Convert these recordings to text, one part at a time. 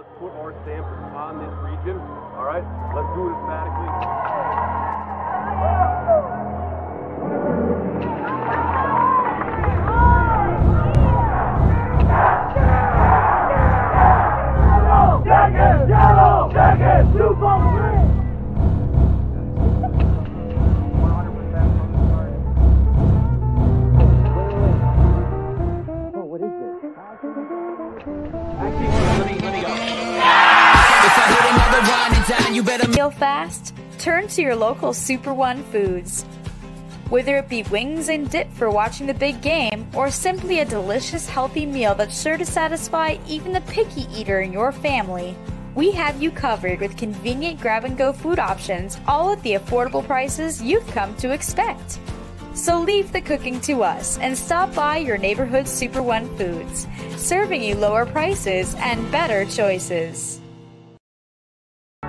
let's put our stamp on this region. All right, let's do it emphatically. Yellow, jacket, 2-3. Feel fast? Turn to your local Super One Foods. Whether it be wings and dip for watching the big game, or simply a delicious healthy meal that's sure to satisfy even the picky eater in your family, we have you covered with convenient grab-and-go food options, all at the affordable prices you've come to expect. So leave the cooking to us and stop by your neighborhood Super One Foods, serving you lower prices and better choices.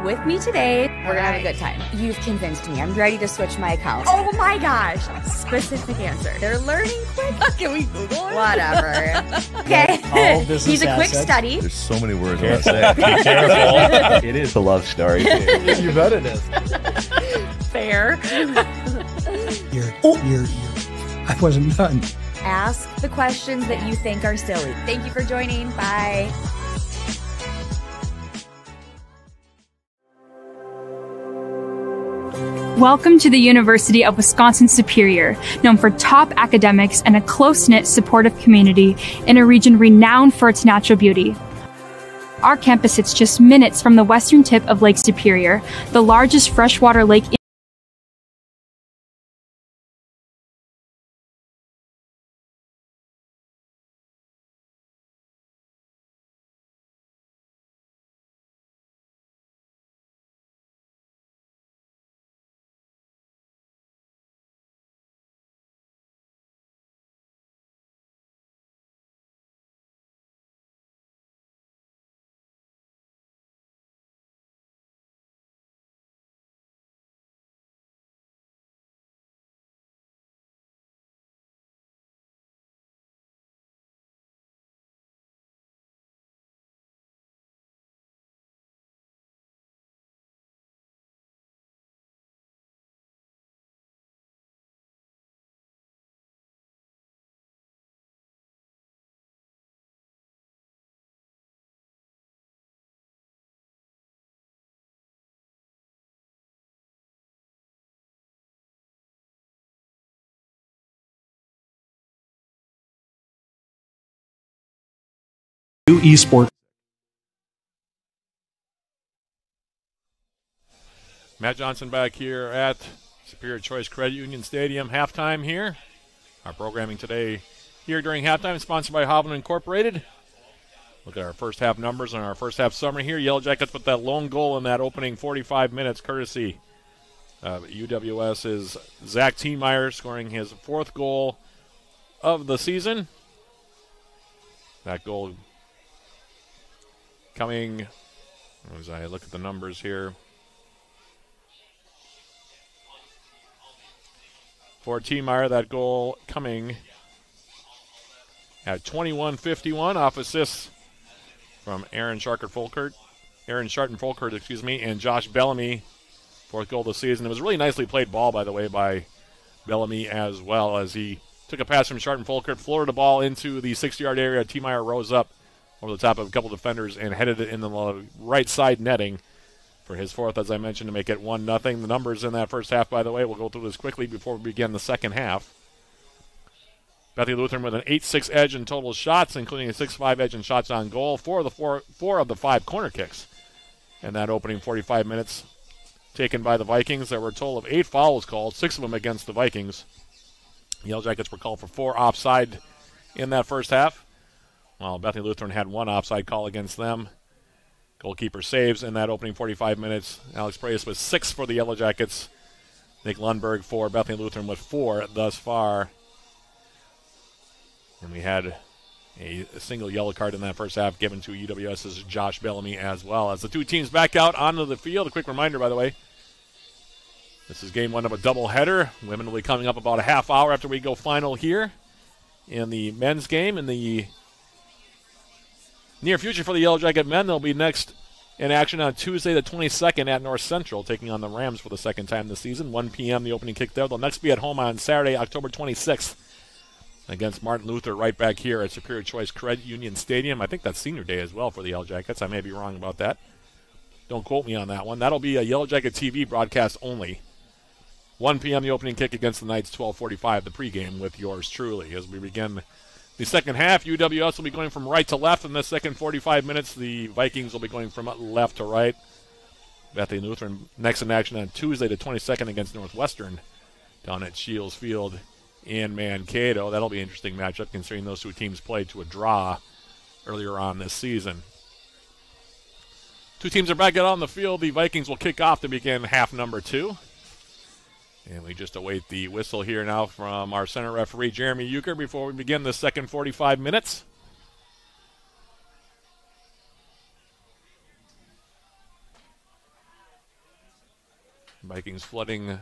With me today, we're gonna have a good time. You've convinced me. I'm ready to switch my account. Oh my gosh! Specific answer. They're learning quick. Can we Google it? Whatever. Okay. He's a quick study. There's so many words I want to say. Be careful. It is a love story. You bet it is. Fair. I wasn't done. Ask the questions that you think are silly. Thank you for joining. Bye. Welcome to the University of Wisconsin-Superior, known for top academics and a close-knit, supportive community in a region renowned for its natural beauty. Our campus sits just minutes from the western tip of Lake Superior, the largest freshwater lake in Esports. Matt Johnson back here at Superior Choice Credit Union Stadium. Halftime here. Our programming today here during halftime is sponsored by Hovland Incorporated. Look at our first half numbers and our first half summary here. Yellow Jackets with that lone goal in that opening 45 minutes, courtesy of UWS's Zach Tiemeyer, scoring his fourth goal of the season. That goal coming, as I look at the numbers here, for Tiemeyer, that goal coming at 21:51 off assists from Aaron Sharton-Folkert, and Josh Bellamy, fourth goal of the season. It was a really nicely played ball, by the way, by Bellamy as well, as he took a pass from Sharton-Folkert, floated the ball into the 60-yard area. Tiemeyer rose up over the top of a couple defenders and headed it in the right side netting for his fourth, as I mentioned, to make it 1-0. The numbers in that first half, by the way, we'll go through this quickly before we begin the second half. Bethany Lutheran with an 8-6 edge in total shots, including a 6-5 edge in shots on goal. Four of the five corner kicks in that opening 45 minutes taken by the Vikings. There were a total of 8 fouls called, 6 of them against the Vikings. The Yellow Jackets were called for 4 offside in that first half, while Bethany Lutheran had 1 offside call against them. Goalkeeper saves in that opening 45 minutes. Alex Preyes with 6 for the Yellow Jackets. Nick Lundberg for Bethany Lutheran with 4 thus far. And we had a single yellow card in that first half given to UWS's Josh Bellamy as well. As the two teams back out onto the field, a quick reminder, by the way, this is game 1 of a doubleheader. Women will be coming up about a half hour after we go final here in the men's game. In the Near future for the Yellow Jacket men, they'll be next in action on Tuesday the 22nd at North Central, taking on the Rams for the second time this season. 1 p.m. the opening kick there. They'll next be at home on Saturday, October 26th against Martin Luther right back here at Superior Choice Credit Union Stadium. I think that's senior day as well for the Yellow Jackets. I may be wrong about that. Don't quote me on that one. That'll be a Yellow Jacket TV broadcast only. 1 p.m. the opening kick against the Knights, 12:45 the pregame with yours truly. As we begin the second half, UWS will be going from right to left. In the second 45 minutes, the Vikings will be going from left to right. Bethany Lutheran next in action on Tuesday the 22nd against Northwestern down at Shields Field in Mankato. That'll be an interesting matchup considering those two teams played to a draw earlier on this season. Two teams are back out on the field. The Vikings will kick off to begin half number 2. And we just await the whistle here now from our center referee, Jeremy Euchre, before we begin the second 45 minutes. Vikings flooding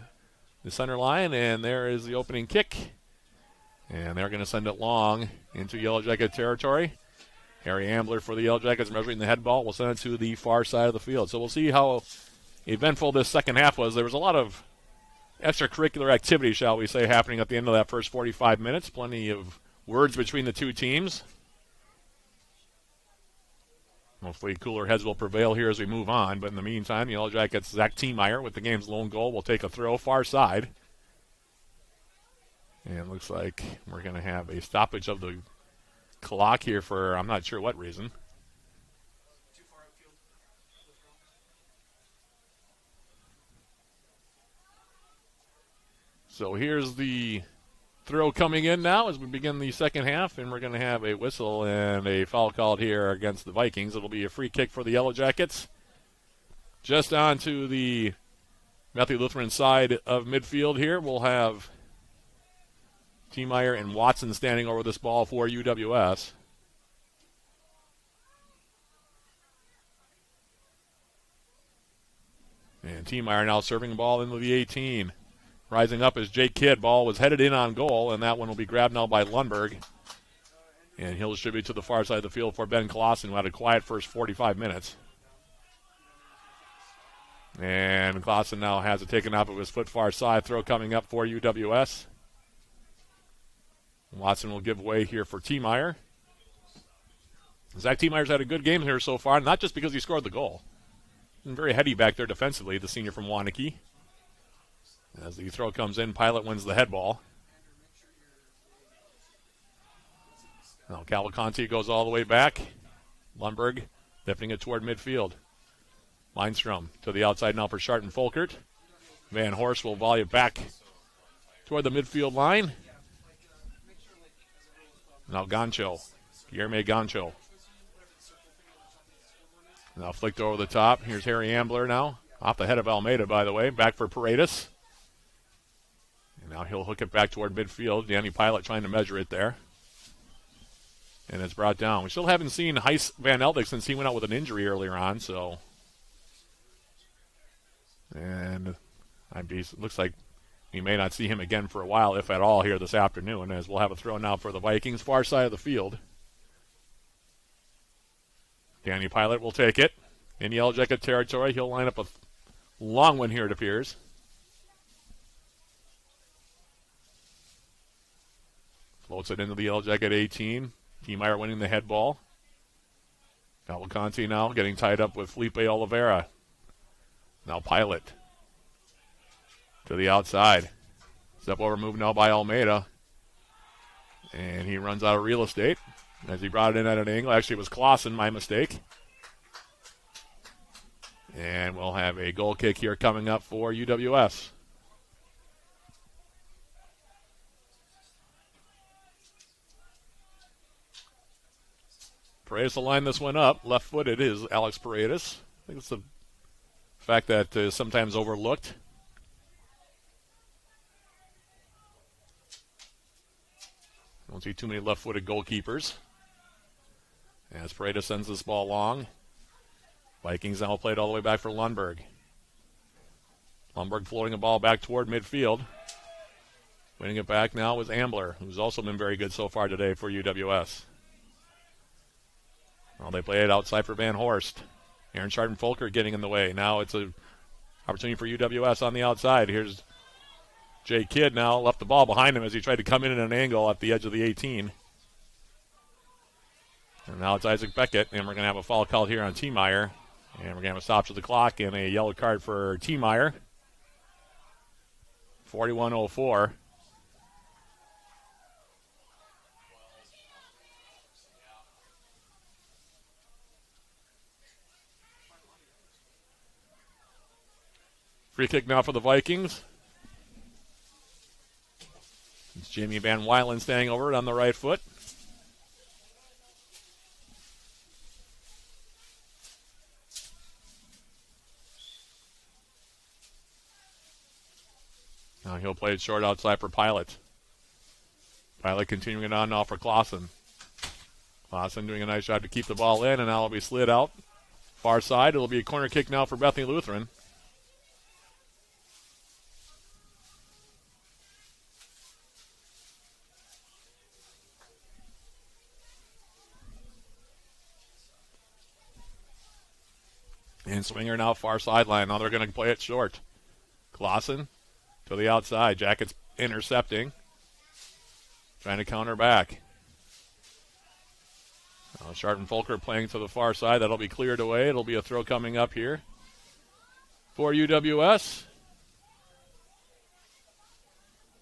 the center line, and there is the opening kick. And they're going to send it long into Yellow Jacket territory. Harry Ambler for the Yellow Jackets measuring the head ball. Will send it to the far side of the field. So we'll see how eventful this second half was. There was a lot of extracurricular activity, shall we say, happening at the end of that first 45 minutes. Plenty of words between the two teams. Hopefully cooler heads will prevail here as we move on. But in the meantime, the Yellow Jackets' Zach Tiemeyer with the game's lone goal will take a throw far side. And it looks like we're going to have a stoppage of the clock here for I'm not sure what reason. So here's the throw coming in now as we begin the second half, and we're going to have a whistle and a foul called here against the Vikings. It'll be a free kick for the Yellow Jackets. Just onto the Bethany Lutheran side of midfield here, we'll have Tiemeyer and Watson standing over this ball for UWS. And Tiemeyer now serving the ball into the 18. Rising up is Jake Kidd. Ball was headed in on goal, and that one will be grabbed now by Lundberg. And he'll distribute to the far side of the field for Ben Clausen, who had a quiet first 45 minutes. And Clausen now has it taken off of his foot far side. Throw coming up for UWS. Watson will give way here for Tiemeyer. Zach Tiemeyer's had a good game here so far, not just because he scored the goal. He's been very heady back there defensively, the senior from Waunakee. As the throw comes in, Pilot wins the head ball. Now Cavalcanti goes all the way back. Lundberg lifting it toward midfield. Lindstrom to the outside now for Sharton Folkert. Van Horst will volley it back toward the midfield line. Now Gancho. Guillerme Gancho. Now flicked over the top. Here's Harry Ambler now. Off the head of Almeida, by the way. Back for Paredes. And now he'll hook it back toward midfield. Danny Pilot trying to measure it there. And it's brought down. We still haven't seen Heis Van Eldik since he went out with an injury earlier on, so. And it looks like we may not see him again for a while, if at all, here this afternoon, as we'll have a throw now for the Vikings, far side of the field. Danny Pilot will take it. In Yellow Jacket territory, he'll line up a long one here, it appears. Floats it into the Yellow Jacket 18. Tiemeyer winning the head ball. Cavalcanti now getting tied up with Felipe Oliveira. Now Pilot to the outside. Step over move now by Almeida. And he runs out of real estate as he brought it in at an angle. Actually, it was Clausen, my mistake. And we'll have a goal kick here coming up for UWS. Paredes will line this one up. Left-footed is Alex Paredes. I think it's the fact that is sometimes overlooked. Don't see too many left-footed goalkeepers. As Paredes sends this ball long. Vikings now played all the way back for Lundberg. Lundberg floating a ball back toward midfield. Winning it back now was Ambler, who's also been very good so far today for UWS. Well, they play it outside for Van Horst. Aaron Sharton-Folker getting in the way. Now it's an opportunity for UWS on the outside. Here's Jay Kidd now, left the ball behind him as he tried to come in at an angle at the edge of the 18. And now it's Isaac Beckett, and we're going to have a foul called here on T-Meyer. And we're going to have a stop to the clock and a yellow card for T-Meyer. 41:04. Free kick now for the Vikings. It's Jamie Van Wylen staying over it on the right foot. Now he'll play it short outside for Pilot. Pilot continuing it on now for Clausen. Clausen doing a nice job to keep the ball in, and now it'll be slid out. Far side, it'll be a corner kick now for Bethany Lutheran. And Swinger now far sideline. Now they're going to play it short. Clausen to the outside. Jackets intercepting. Trying to counter back. Now Sharton-Folker playing to the far side. That'll be cleared away. It'll be a throw coming up here for UWS.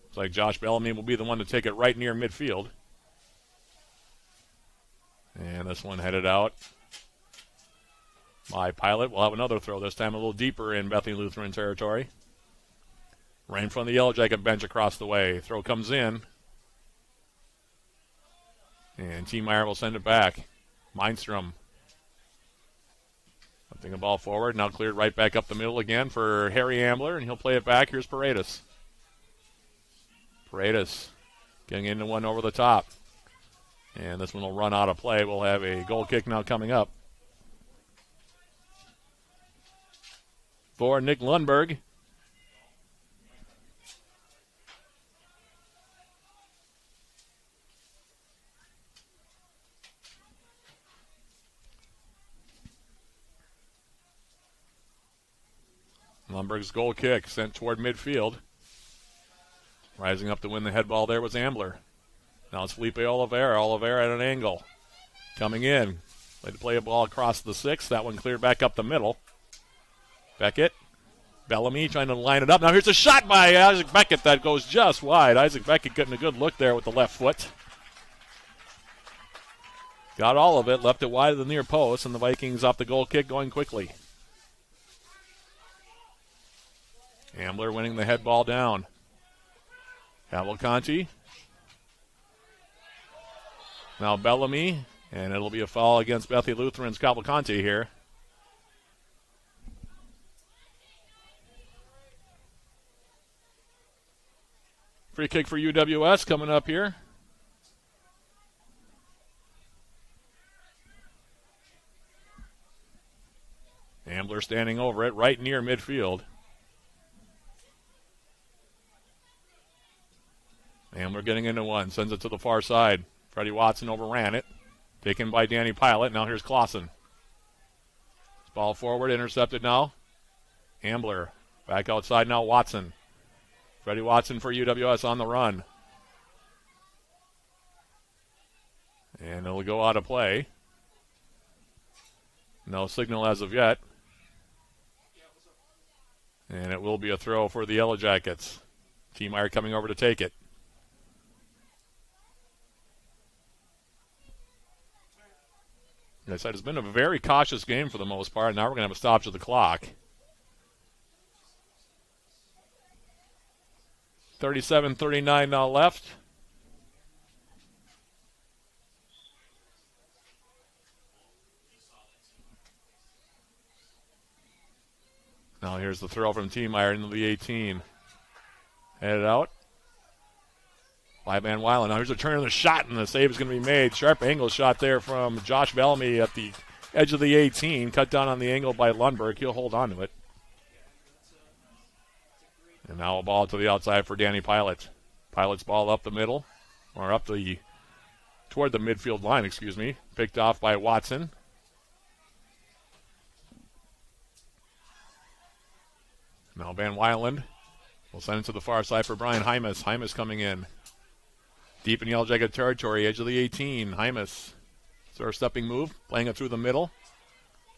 Looks like Josh Bellamy will be the one to take it right near midfield. And this one headed out by Pilot. We'll have another throw, this time a little deeper in Bethany Lutheran territory. Right in front of the Yellow Jacket bench across the way. Throw comes in. And T-Meyer will send it back. Mindstrom lifting the ball forward. Now cleared right back up the middle again for Harry Ambler, and he'll play it back. Here's Paredes. Paredes getting into one over the top. And this one will run out of play. We'll have a goal kick now coming up for Nick Lundberg. Lundberg's goal kick sent toward midfield. Rising up to win the head ball there was Ambler. Now it's Felipe Oliveira. Oliveira at an angle. Coming in. They play a ball across the 6. That one cleared back up the middle. Beckett. Bellamy trying to line it up. Now here's a shot by Isaac Beckett that goes just wide. Isaac Beckett getting a good look there with the left foot. Got all of it. Left it wide of the near post, and the Vikings off the goal kick going quickly. Ambler winning the head ball down. Cavalcanti. Now Bellamy, and it'll be a foul against Bethany Lutheran's Cavalcanti here. Free kick for UWS coming up here. Ambler standing over it right near midfield. Ambler getting into one, sends it to the far side. Freddie Watson overran it. Taken by Danny Pilot. Now here's Clausen. Ball forward, intercepted now. Ambler back outside now, Watson. Freddie Watson for UWS on the run. And it'll go out of play. No signal as of yet. And it will be a throw for the Yellow Jackets. T-Meyer coming over to take it. Like I said, it's been a very cautious game for the most part. Now we're going to have a stop to the clock. 37-39 now left. Now here's the throw from T-Meyer into the 18. Headed out by Van Wylen. Now here's a turn of the shot, and the save is going to be made. Sharp angle shot there from Josh Bellamy at the edge of the 18. Cut down on the angle by Lundberg. He'll hold on to it. And now a ball to the outside for Danny Pilot. Pilot's ball up the middle, or toward the midfield line, excuse me. Picked off by Watson. Now Van Weiland will send it to the far side for Brian Hymas. Hymas coming in. Deep in Yellow Jacket territory, edge of the 18. Hymas. Sort of stepping move, playing it through the middle.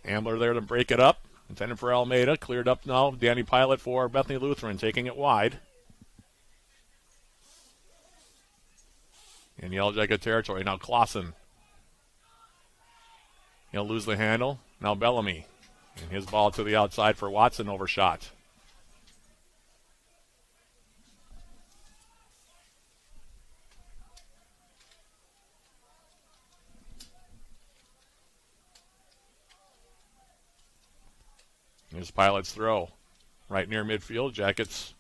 Ambler there to break it up. Intended for Almeida. Cleared up now. Danny Pilot for Bethany Lutheran, taking it wide. In Yellow Jacket territory. Now Clausen. He'll lose the handle. Now Bellamy. And his ball to the outside for Watson, overshot. Here's Pilot's throw. Right near midfield. Jackets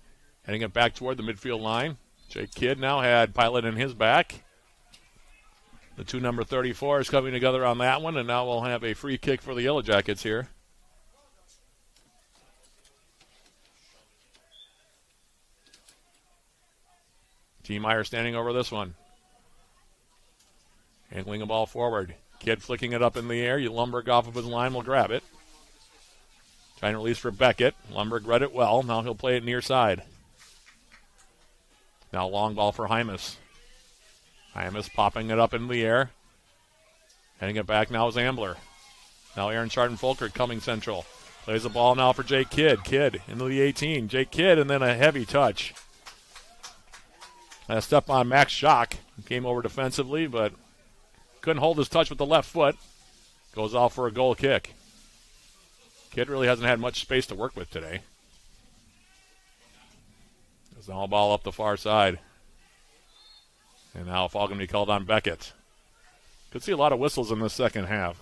heading it back toward the midfield line. Jake Kidd now had Pilot in his back. The two number 34 is coming together on that one, and now we'll have a free kick for the Yellow Jackets here. T. Meyer standing over this one. Angling a ball forward. Kidd flicking it up in the air. Lundberg off of his line will grab it. Trying to release for Beckett. Lundberg read it well. Now he'll play it near side. Now long ball for Hymas. Hymas popping it up in the air. Heading it back now is Ambler. Now Aaron Charton-Folkert coming central. Plays the ball now for Jake Kidd. Kidd into the 18. Jake Kidd, and then a heavy touch. A step on Max Schock. Came over defensively, but couldn't hold his touch with the left foot. Goes off for a goal kick. Kidd really hasn't had much space to work with today. There's the all ball up the far side. And now a foul going to be called on Beckett. Could see a lot of whistles in the second half.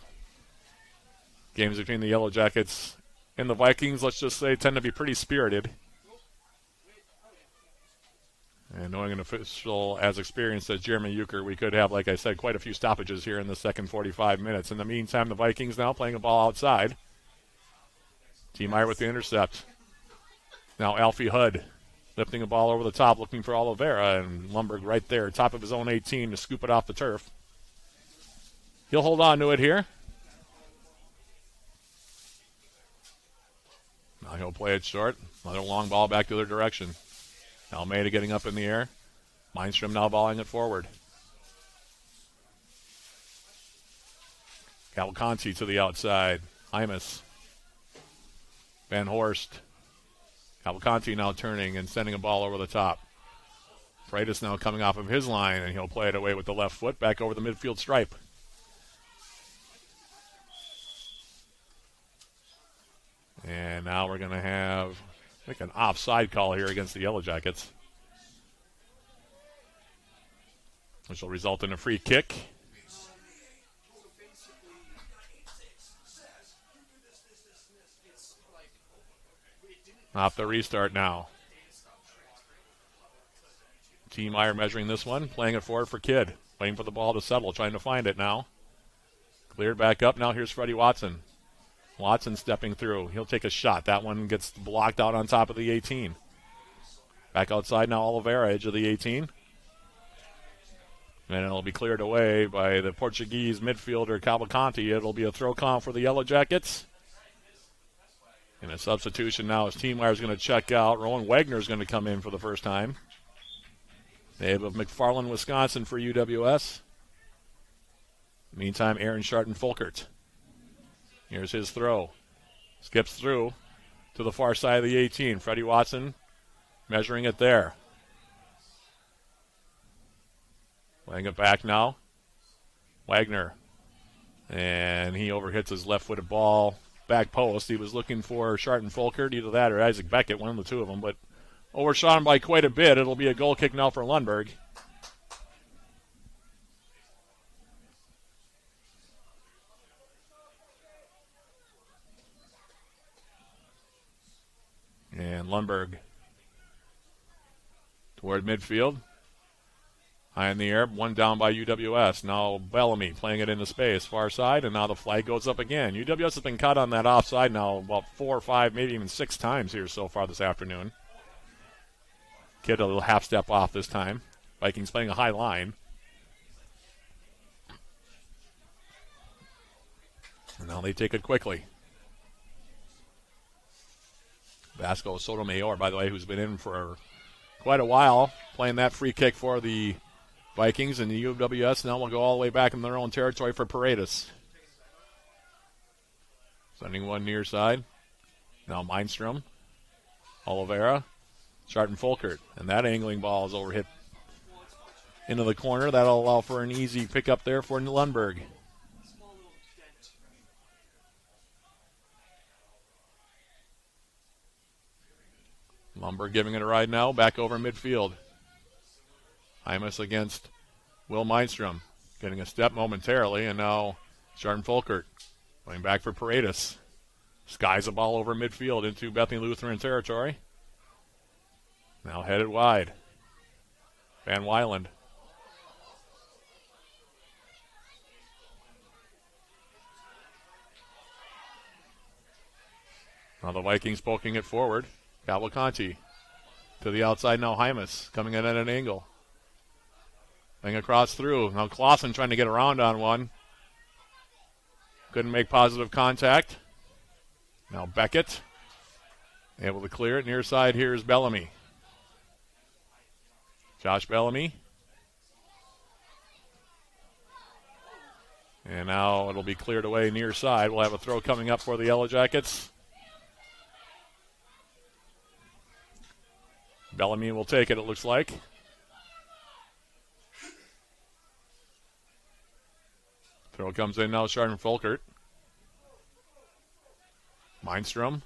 Games between the Yellow Jackets and the Vikings, let's just say, tend to be pretty spirited. And knowing an official as experienced as Jeremy Euchre, we could have, like I said, quite a few stoppages here in the second 45 minutes. In the meantime, the Vikings now playing a ball outside. T. Meyer with the intercept. Now Alfie Hudd lifting a ball over the top, looking for Oliveira, and Lundberg right there, top of his own 18 to scoop it off the turf. He'll hold on to it here. Now he'll play it short. Another long ball back to their direction. Almeida getting up in the air. Mindstrom now balling it forward. Cavalcanti to the outside. Hymas. Van Horst. Cavalcanti now turning and sending a ball over the top. Freitas now coming off of his line, and he'll play it away with the left foot back over the midfield stripe. And now we're going to have, I think, an offside call here against the Yellow Jackets, which will result in a free kick. Off the restart now. T. Meyer measuring this one, playing it forward for Kidd. Waiting for the ball to settle, trying to find it now. Cleared back up. Now here's Freddie Watson. Watson stepping through. He'll take a shot. That one gets blocked out on top of the 18. Back outside now, Oliveira, edge of the 18. And it'll be cleared away by the Portuguese midfielder Cavalcanti. It'll be a throw count for the Yellow Jackets. And a substitution now as T. Meyer's going to check out. Rowan Wagner's going to come in for the first time. They have McFarland, Wisconsin for UWS. Meantime, Aaron Charton-Folkert. Here's his throw. Skips through to the far side of the 18. Freddie Watson measuring it there. Laying it back now. Wagner. And he overhits his left-footed ball. Back post. He was looking for Charton-Folkert, either that or Isaac Beckett, one of the two of them, but overshot him by quite a bit. It'll be a goal kick now for Lundberg. And Lundberg toward midfield. High in the air, one down by UWS. Now Bellamy playing it into space, far side, and now the flag goes up again. UWS has been caught on that offside now about 4 or 5, maybe even 6 times here so far this afternoon. Kidd a little half step off this time. Vikings playing a high line. And now they take it quickly. Vasco Sotomayor, by the way, who's been in for quite a while, playing that free kick for the Vikings, and the UWS now will go all the way back in their own territory for Paredes. Sending one near side. Now Mindstrom, Oliveira, Sharton Folkert, and that angling ball is overhit into the corner. That'll allow for an easy pickup there for Lundberg. Lundberg giving it a ride now, back over midfield. Hymas against Will Mindstrom, getting a step momentarily, and now Sharton Folkert going back for Paredes. Skies a ball over midfield into Bethany Lutheran territory. Now headed wide. Van Weiland. Now the Vikings poking it forward. Cavalcanti to the outside now. Hymas coming in at an angle. Thing across through. Now Clausen trying to get around on one. Couldn't make positive contact. Now Beckett able to clear it. Near side here is Bellamy. Josh Bellamy. And now it'll be cleared away near side. We'll have a throw coming up for the Yellow Jackets. Bellamy will take it looks like. Throw comes in now, Sharton Folkert. Mindstrom.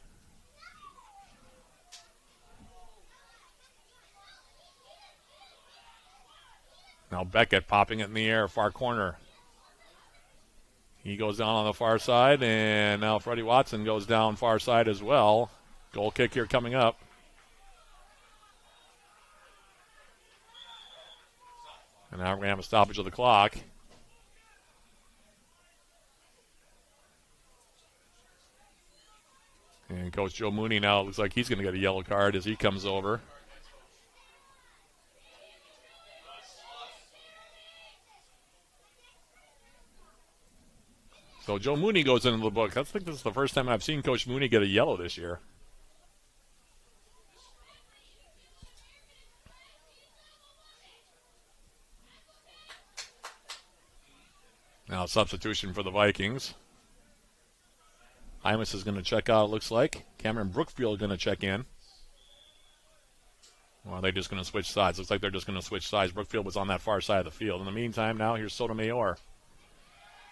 Now Beckett popping it in the air, far corner. He goes down on the far side, and now Freddie Watson goes down far side as well. Goal kick here coming up. And now we're going to have a stoppage of the clock. And Coach Joe Mooney now looks like he's going to get a yellow card as he comes over. So Joe Mooney goes into the book. I think this is the first time I've seen Coach Mooney get a yellow this year. Now substitution for the Vikings. Hymas is going to check out, it looks like. Cameron Brookfield going to check in. Or are they just going to switch sides? Looks like they're just going to switch sides. Brookfield was on that far side of the field. In the meantime, now here's Sotomayor.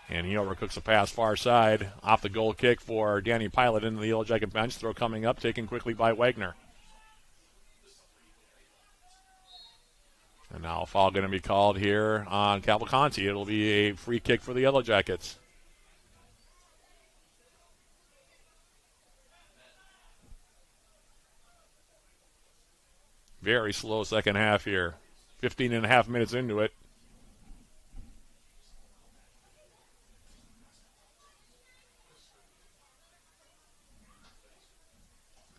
And he overcooks a pass far side. Off the goal kick for Danny Pilot into the Yellow Jacket bench. Throw coming up, taken quickly by Wagner. And now a foul going to be called here on Cavalcanti. It'll be a free kick for the Yellow Jackets. Very slow second half here. 15 and a half minutes into it.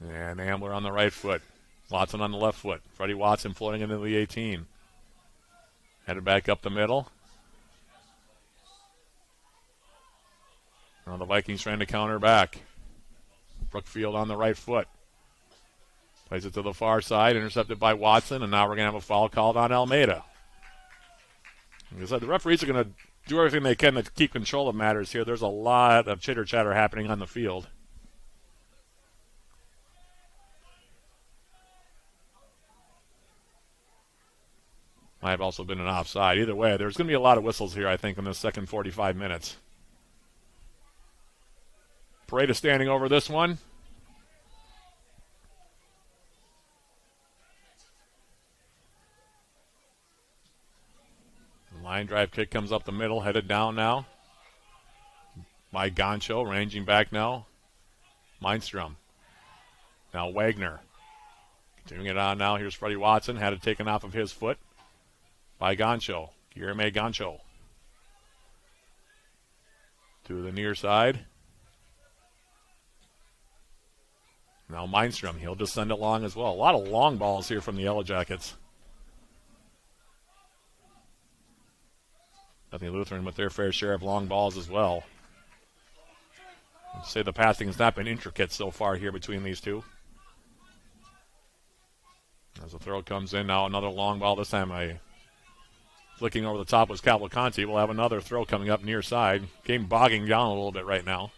And Ambler on the right foot. Watson on the left foot. Freddie Watson floating into the 18. Headed back up the middle. Now the Vikings trying to counter back. Brookfield on the right foot. Plays it to the far side, intercepted by Watson, and now we're going to have a foul called on Almeida. Like I said, the referees are going to do everything they can to keep control of matters here. There's a lot of chitter-chatter happening on the field. Might have also been an offside. Either way, there's going to be a lot of whistles here, I think, in the second 45 minutes. Paredes standing over this one. Line drive kick comes up the middle, headed down now by Goncho, ranging back now. Mindstrom. Now Wagner. Continuing it on now. Here's Freddie Watson. Had it taken off of his foot by Goncho. Guillerme Goncho. To the near side. Now Mindstrom. He'll just send it long as well. A lot of long balls here from the Yellow Jackets. Bethany Lutheran with their fair share of long balls as well. I'd say the passing has not been intricate so far here between these two. As the throw comes in, now another long ball. This time flicking over the top was Cavalcanti. We'll have another throw coming up near side. Game bogging down a little bit right now.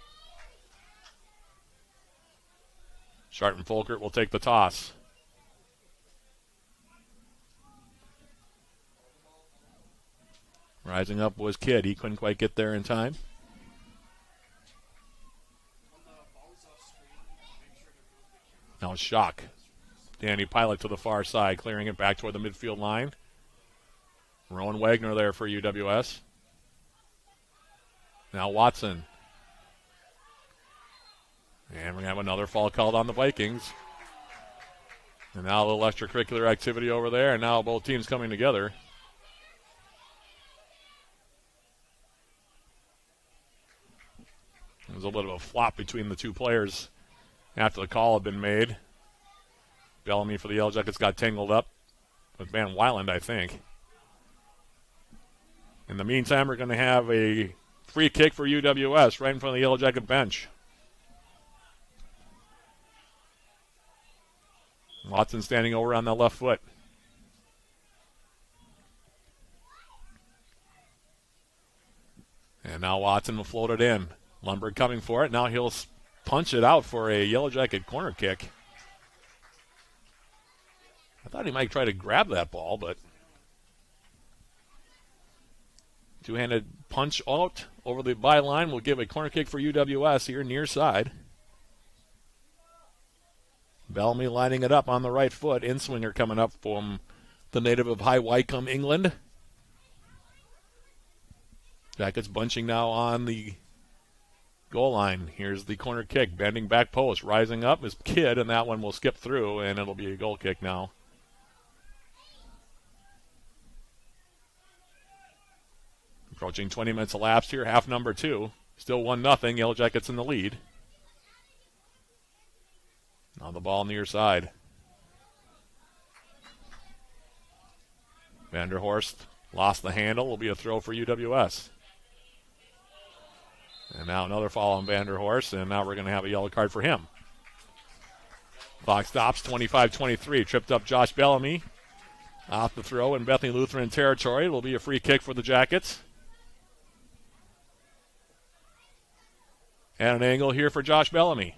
Sharton Folkert will take the toss. Rising up was Kidd. He couldn't quite get there in time. Now Schock. Danny Pilot to the far side, clearing it back toward the midfield line. Rowan Wagner there for UWS. Now Watson. And we're going to have another foul called on the Vikings. And now a little extracurricular activity over there, and now both teams coming together. There was a little bit of a flop between the two players after the call had been made. Bellamy for the Yellow Jackets got tangled up with Van Weiland, I think. In the meantime, we're going to have a free kick for UWS right in front of the Yellow Jacket bench. Watson standing over on the left foot. And now Watson will float it in. Lundberg coming for it. Now he'll punch it out for a Yellow Jacket corner kick. I thought he might try to grab that ball, but two-handed punch out over the byline will give a corner kick for UWS here near side. Bellamy lining it up on the right foot. In-swinger coming up from the native of High Wycombe, England. Jackets bunching now on the goal line. Here's the corner kick. Bending back post. Rising up is Kidd, and that one will skip through, and it'll be a goal kick now. Approaching 20 minutes elapsed here. Half number 2. Still 1-0. Yellow Jackets in the lead. Now the ball near side. Vanderhorst lost the handle. Will be a throw for UWS. And now another foul on Vanderhorst, and now we're going to have a yellow card for him. Clock stops, 25-23. Tripped up Josh Bellamy. Off the throw in Bethany Lutheran territory. It will be a free kick for the Jackets. And an angle here for Josh Bellamy.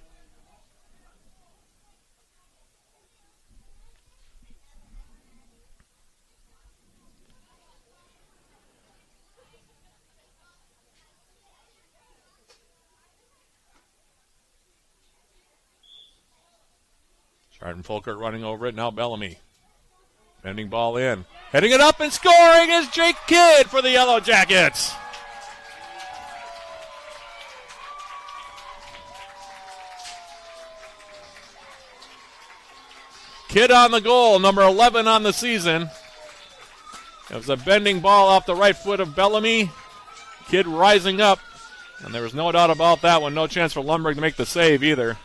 Sharton Folkert running over it. Now Bellamy. Bending ball in. Heading it up and scoring is Jake Kidd for the Yellow Jackets. Kidd on the goal, number 11 on the season. It was a bending ball off the right foot of Bellamy. Kidd rising up, and there was no doubt about that one. No chance for Lundberg to make the save either.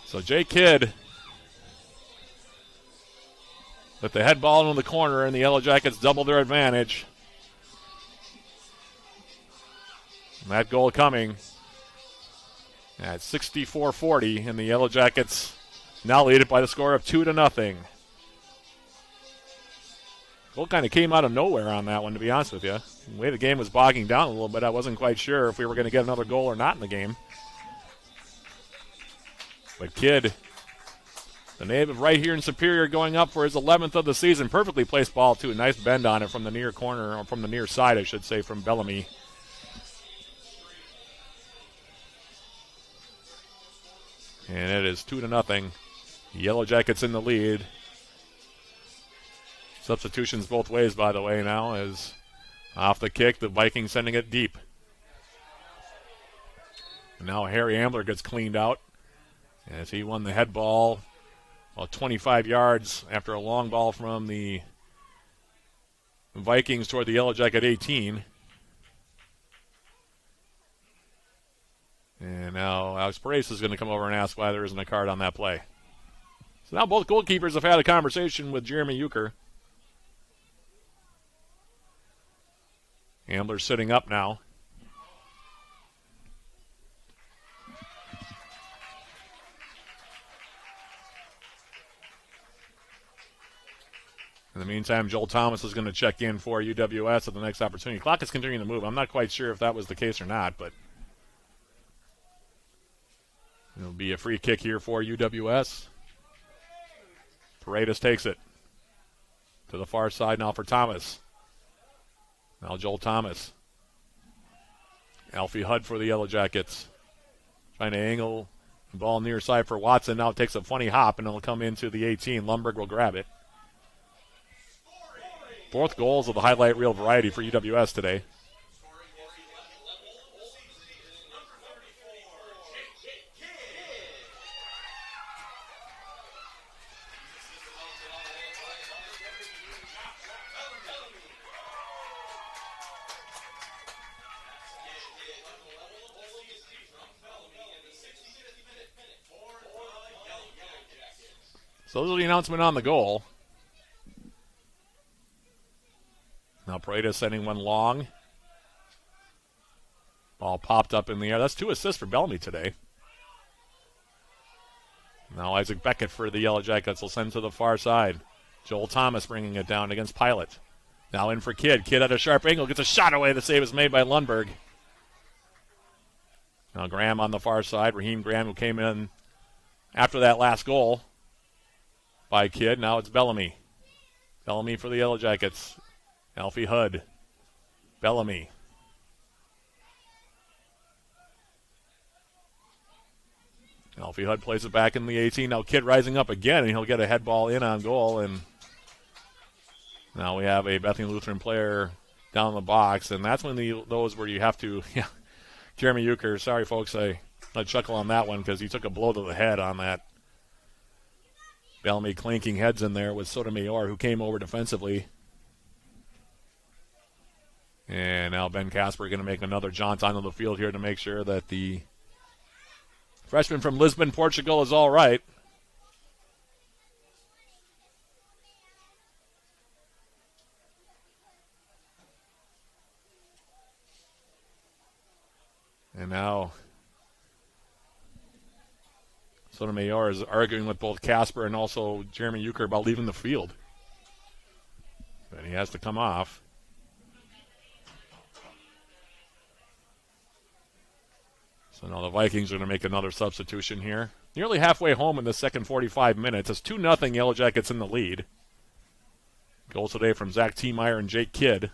So Jay Kidd with the head ball into the corner, and the Yellow Jackets double their advantage. And that goal coming at 64-40, and the Yellow Jackets now lead it by the score of 2-0. Goal kind of came out of nowhere on that one, to be honest with you. The way the game was bogging down a little bit, I wasn't quite sure if we were going to get another goal or not in the game. But Kidd, the native right here in Superior, going up for his 11th of the season. Perfectly placed ball, too. Nice bend on it from the near corner, or from the near side, I should say, from Bellamy. And it is 2-0. Yellow Jackets in the lead. Substitutions both ways, by the way, now, as off the kick, the Vikings sending it deep. And now Harry Ambler gets cleaned out, as he won the head ball about 25 yards after a long ball from the Vikings toward the Yellow Jacket 18. And now Alex Paredes is going to come over and ask why there isn't a card on that play. So now both goalkeepers have had a conversation with Jeremy Euchre. Ambler's sitting up now. In the meantime, Joel Thomas is going to check in for UWS at the next opportunity. Clock is continuing to move. I'm not quite sure if that was the case or not, but it'll be a free kick here for UWS. Paredes takes it to the far side now for Thomas. Now Joel Thomas. Alfie Hudd for the Yellow Jackets. Trying to angle the ball near side for Watson. Now it takes a funny hop, and it'll come into the 18. Lundberg will grab it. Fourth goals of the highlight reel variety for UWS today. So this is the announcement on the goal. Now Paredes sending one long. Ball popped up in the air. That's 2 assists for Bellamy today. Now Isaac Beckett for the Yellow Jackets will send to the far side. Joel Thomas bringing it down against Pilot. Now in for Kidd. Kidd at a sharp angle. Gets a shot away. The save is made by Lundberg. Now Graham on the far side. Raheem Graham, who came in after that last goal by Kidd. Now it's Bellamy. Bellamy for the Yellow Jackets. Alfie Hudd. Bellamy. Alfie Hudd plays it back in the 18. Now Kidd rising up again, and he'll get a head ball in on goal. And now we have a Bethany Lutheran player down in the box, and that's when those where you have to, yeah. Jeremy Euchre, sorry folks, I chuckle on that one because he took a blow to the head on that. Bellamy clinking heads in there with Sotomayor, who came over defensively. And now Ben Casper going to make another jaunt onto the field here to make sure that the freshman from Lisbon, Portugal is all right. And now Sotomayor is arguing with both Casper and also Jeremy Euchre about leaving the field. But he has to come off. So now the Vikings are going to make another substitution here. Nearly halfway home in the second 45 minutes. It's 2-0 Yellow Jackets in the lead. Goals today from Zach Tiemeyer and Jake Kidd.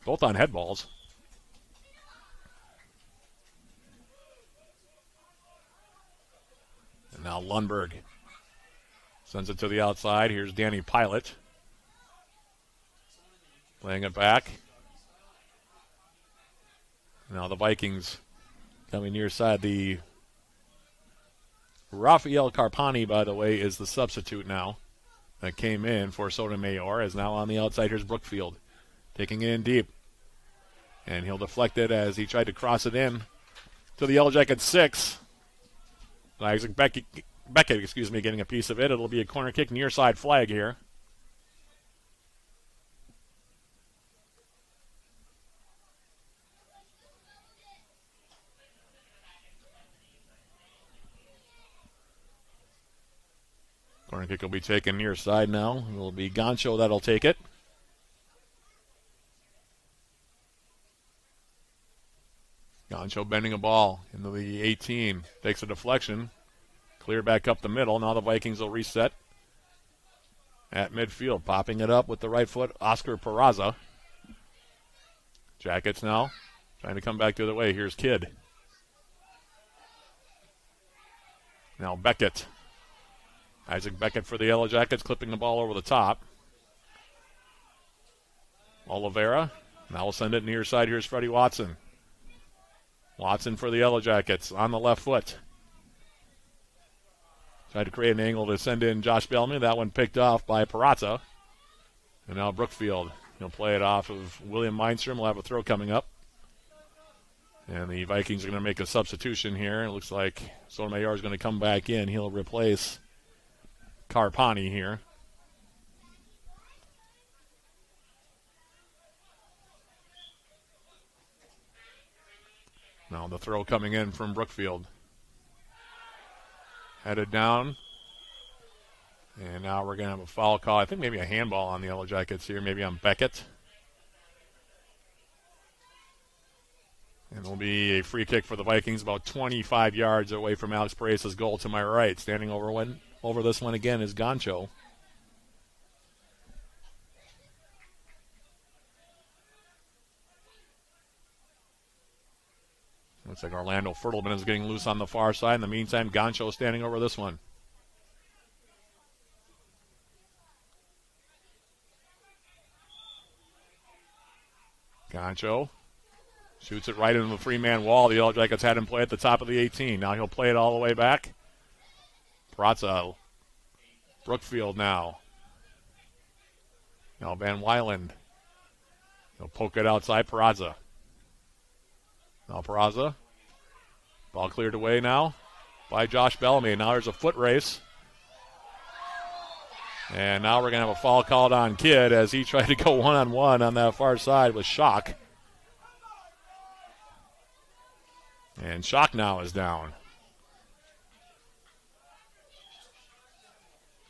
Both on head balls. And now Lundberg sends it to the outside. Here's Danny Pilot. Playing it back. Now the Vikings coming near side. The Rafael Carpani, by the way, is the substitute now that came in for Sotomayor. Is now on the outside. Here's Brookfield taking it in deep. And he'll deflect it as he tried to cross it in to the Yellow Jackets 6. Isaac Beckett, getting a piece of it. It'll be a corner kick near side flag here. Corner kick will be taken near side now. It will be Goncho that'll take it. Goncho bending a ball into the 18. Takes a deflection. Clear back up the middle. Now the Vikings will reset at midfield. Popping it up with the right foot, Oscar Peraza. Jackets now trying to come back the other way. Here's Kidd. Now Beckett. Isaac Beckett for the Yellow Jackets, clipping the ball over the top. Oliveira. Now we'll send it near side. Here's Freddie Watson. Watson for the Yellow Jackets on the left foot. Tried to create an angle to send in Josh Bellamy. That one picked off by Perazza. And now Brookfield. He'll play it off of William Mindstrom. We'll have a throw coming up. And the Vikings are going to make a substitution here. It looks like Sotomayor is going to come back in. He'll replace Carpani here. Now the throw coming in from Brookfield. Headed down. And now we're going to have a foul call. I think maybe a handball on the Yellow Jackets here, maybe on Beckett. And it'll be a free kick for the Vikings, about 25 yards away from Alex Paresa's goal to my right. Standing over this one again is Gancho. Looks like Orlando Fertelman is getting loose on the far side. In the meantime, Gancho standing over this one. Gancho shoots it right into the three-man wall. The Yellow Jackets had him play at the top of the 18. Now he'll play it all the way back. Pratza. Brookfield now. Now Van Wyland. He'll poke it outside. Peraza. Now Peraza. Ball cleared away now by Josh Bellamy. Now there's a foot race. And now we're going to have a foul called on Kidd as he tried to go one-on-one on that far side with Schock. And Schock now is down.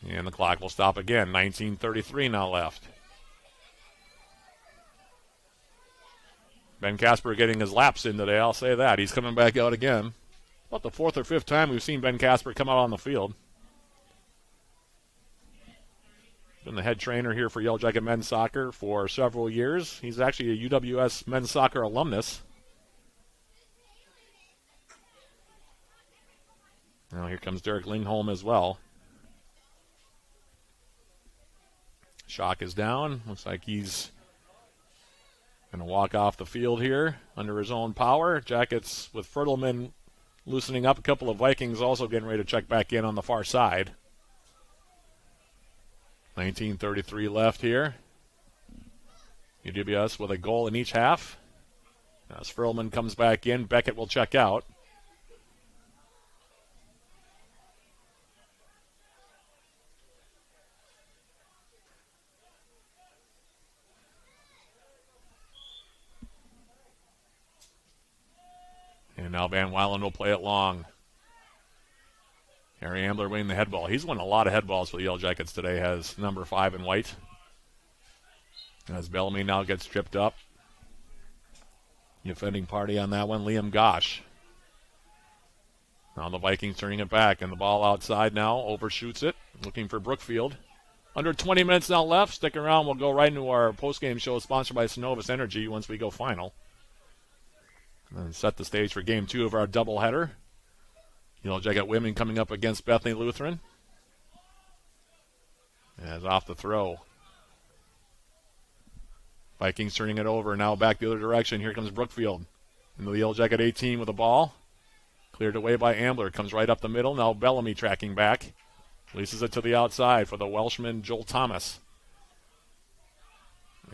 And the clock will stop again. 19:33 now left. Ben Casper getting his laps in today, I'll say that. He's coming back out again. About the fourth or fifth time we've seen Ben Casper come out on the field. Been the head trainer here for Yellow Jacket men's soccer for several years. He's actually a UWS men's soccer alumnus. Now here comes Derek Lingholm as well. Schock is down. Looks like he's going to walk off the field here under his own power. Jackets with Fertelman loosening up. A couple of Vikings also getting ready to check back in on the far side. 19:33 left here. UWS with a goal in each half. As Fertelman comes back in, Beckett will check out. And now Van Wyland will play it long. Harry Ambler winning the head ball. He's won a lot of head balls for the Yellow Jackets today, has number 5 in white. As Bellamy now gets tripped up. The offending party on that one, Liam Gosh. Now the Vikings turning it back, and the ball outside now, overshoots it, looking for Brookfield. Under 20 minutes now left. Stick around, we'll go right into our postgame show sponsored by Synovus Energy once we go final. And set the stage for game 2 of our doubleheader. Yellow Jacket women coming up against Bethany Lutheran. As off the throw. Vikings turning it over. Now back the other direction. Here comes Brookfield. Into the Yellow Jacket 18 with the ball. Cleared away by Ambler. Comes right up the middle. Now Bellamy tracking back. Releases it to the outside for the Welshman Joel Thomas.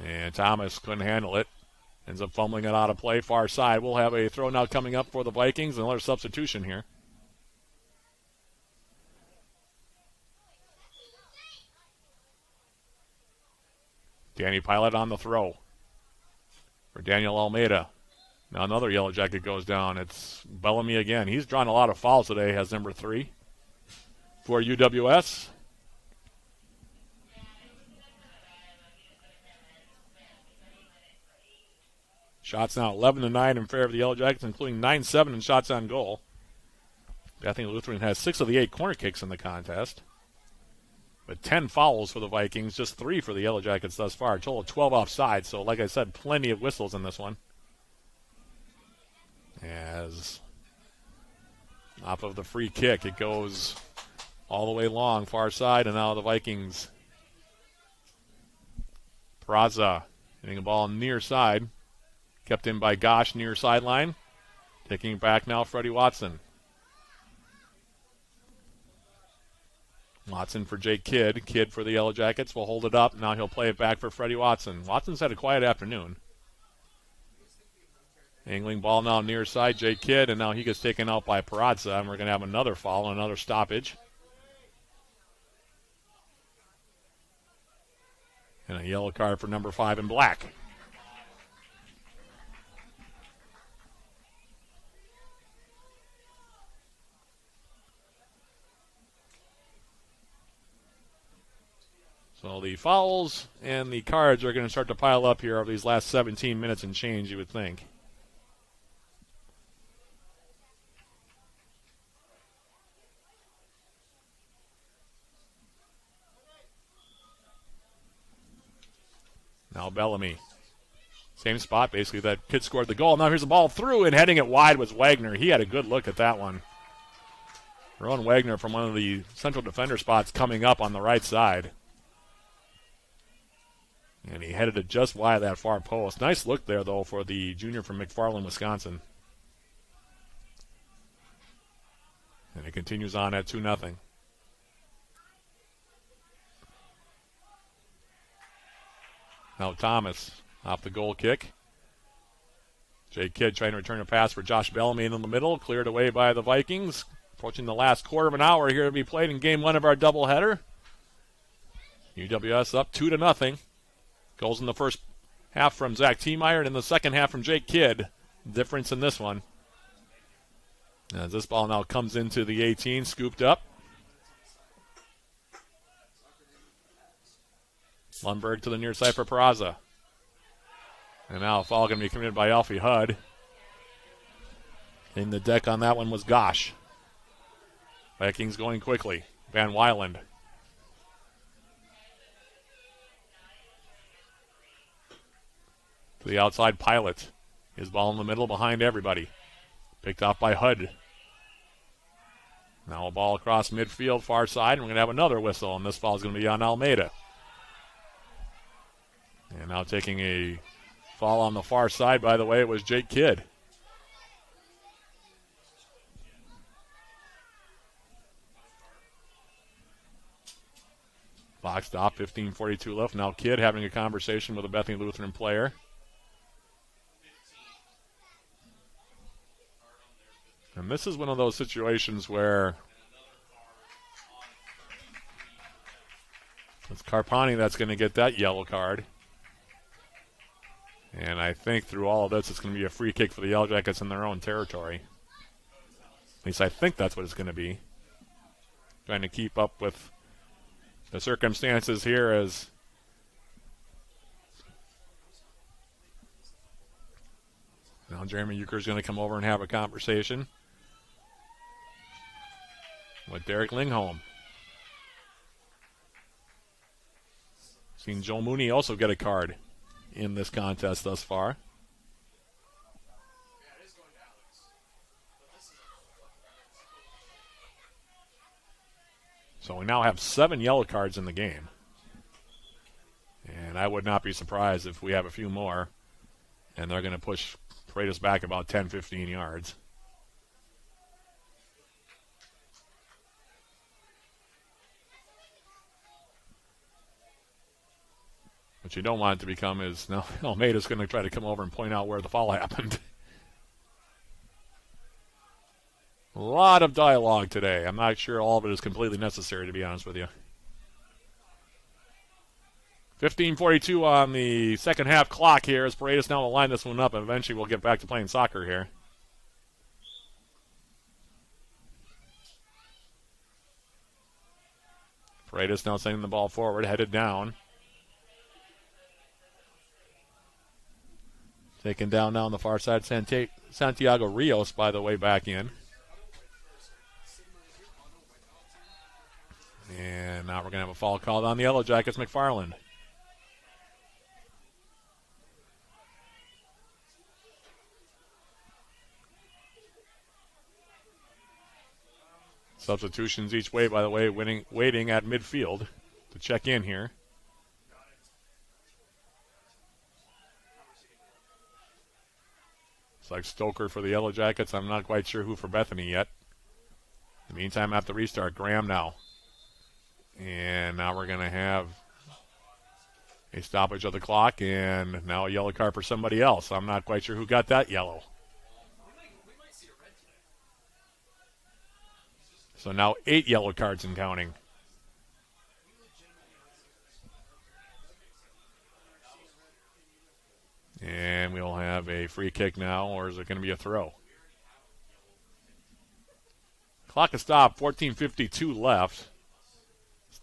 And Thomas couldn't handle it. Ends up fumbling it out of play. Far side. We'll have a throw now coming up for the Vikings. Another substitution here. Danny Pilot on the throw for Daniel Almeida. Now another Yellow Jacket goes down. It's Bellamy again. He's drawn a lot of fouls today, has number 3 for UWS. Shots now 11-9 in favor of the Yellow Jackets, including 9-7 in shots on goal. Bethany Lutheran has 6 of the 8 corner kicks in the contest. But 10 fouls for the Vikings, just 3 for the Yellow Jackets thus far. A total of 12 offsides, so like I said, plenty of whistles in this one. As off of the free kick, it goes all the way long, far side, and now the Vikings. Peraza hitting a ball near side. Kept in by Gosh near sideline. Taking it back now, Freddie Watson. Watson for Jake Kidd. Kidd for the Yellow Jackets will hold it up. Now he'll play it back for Freddie Watson. Watson's had a quiet afternoon. Angling ball now near side, Jake Kidd, and now he gets taken out by Peraza, and we're going to have another foul and another stoppage. And a yellow card for number 5 in black. So the fouls and the cards are going to start to pile up here over these last 17 minutes and change, you would think. Now Bellamy. Same spot, basically, that kid scored the goal. Now here's the ball through, and heading it wide was Wagner. He had a good look at that one. Rowan Wagner from one of the central defender spots coming up on the right side. And he headed it just wide of that far post. Nice look there, though, for the junior from McFarland, Wisconsin. And it continues on at 2-0. Now Thomas off the goal kick. Jake Kidd trying to return a pass for Josh Bellamy in the middle. Cleared away by the Vikings. Approaching the last quarter of an hour here to be played in game one of our doubleheader. UWS up 2-0. Goals in the first half from Zach Tiemeyer and in the second half from Jake Kidd. Difference in this one. As this ball now comes into the 18, scooped up. Lundberg to the near side for Peraza. And now a foul going to be committed by Alfie Hudd. In the deck on that one was Gosh. Vikings going quickly. Van Weiland. To the outside, Pilot. His ball in the middle behind everybody. Picked off by Hudd. Now a ball across midfield, far side, and we're going to have another whistle, and this foul is going to be on Almeida. And now taking a foul on the far side, by the way, it was Jake Kidd. Clock stop, 15:42 left. Now Kidd having a conversation with a Bethany Lutheran player. And this is one of those situations where it's Carpani that's going to get that yellow card. And I think through all of this, it's going to be a free kick for the Yellow Jackets in their own territory. At least I think that's what it's going to be. Trying to keep up with the circumstances here as now Jeremy Euchre is going to come over and have a conversation with Derek Lingholm. Seen Joe Mooney also get a card in this contest thus far. So we now have 7 yellow cards in the game. And I would not be surprised if we have a few more. And they're going to push Freitas back about 10, 15 yards. What you don't want it to become is now Almeida's going to try to come over and point out where the foul happened. A lot of dialogue today. I'm not sure all of it is completely necessary, to be honest with you. 15:42 on the second half clock here as Paredes now will line this one up, and eventually we'll get back to playing soccer here. Paredes now sending the ball forward, headed down. Taken down now on the far side. Santiago Rios, by the way, back in. And now we're going to have a foul called on the Yellow Jackets, McFarland. Substitutions each way, by the way, waiting at midfield to check in here. It's like Stoker for the Yellow Jackets. I'm not quite sure who for Bethany yet. In the meantime, at the restart, Graham now. And now we're going to have a stoppage of the clock, and now a yellow card for somebody else. I'm not quite sure who got that yellow. So now 8 yellow cards and counting. And we'll have a free kick now, or is it going to be a throw? Clock has stopped, 14:52 left.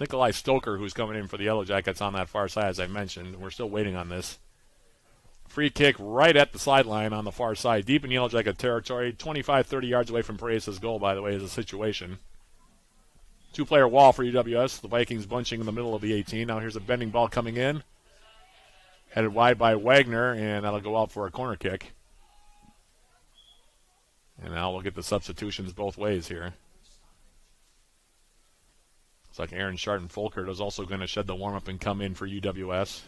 Nikolai Stoker, who's coming in for the Yellow Jackets on that far side, as I mentioned. We're still waiting on this. Free kick right at the sideline on the far side, deep in Yellow Jacket territory. 25, 30 yards away from Paredes' goal, by the way, is the situation. Two-player wall for UWS. The Vikings bunching in the middle of the 18. Now here's a bending ball coming in. Headed wide by Wagner, and that'll go out for a corner kick. And now we'll get the substitutions both ways here. Looks like Aaron Sharton-Folkert is also going to shed the warm-up and come in for UWS.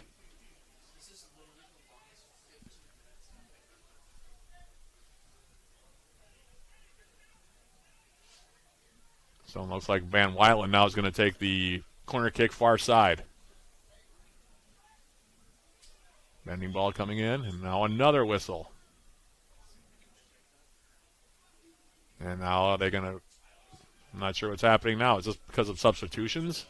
So it looks like Van Weilen now is going to take the corner kick far side. Bending ball coming in, and now another whistle. And now are they going to... I'm not sure what's happening now. Is this because of substitutions?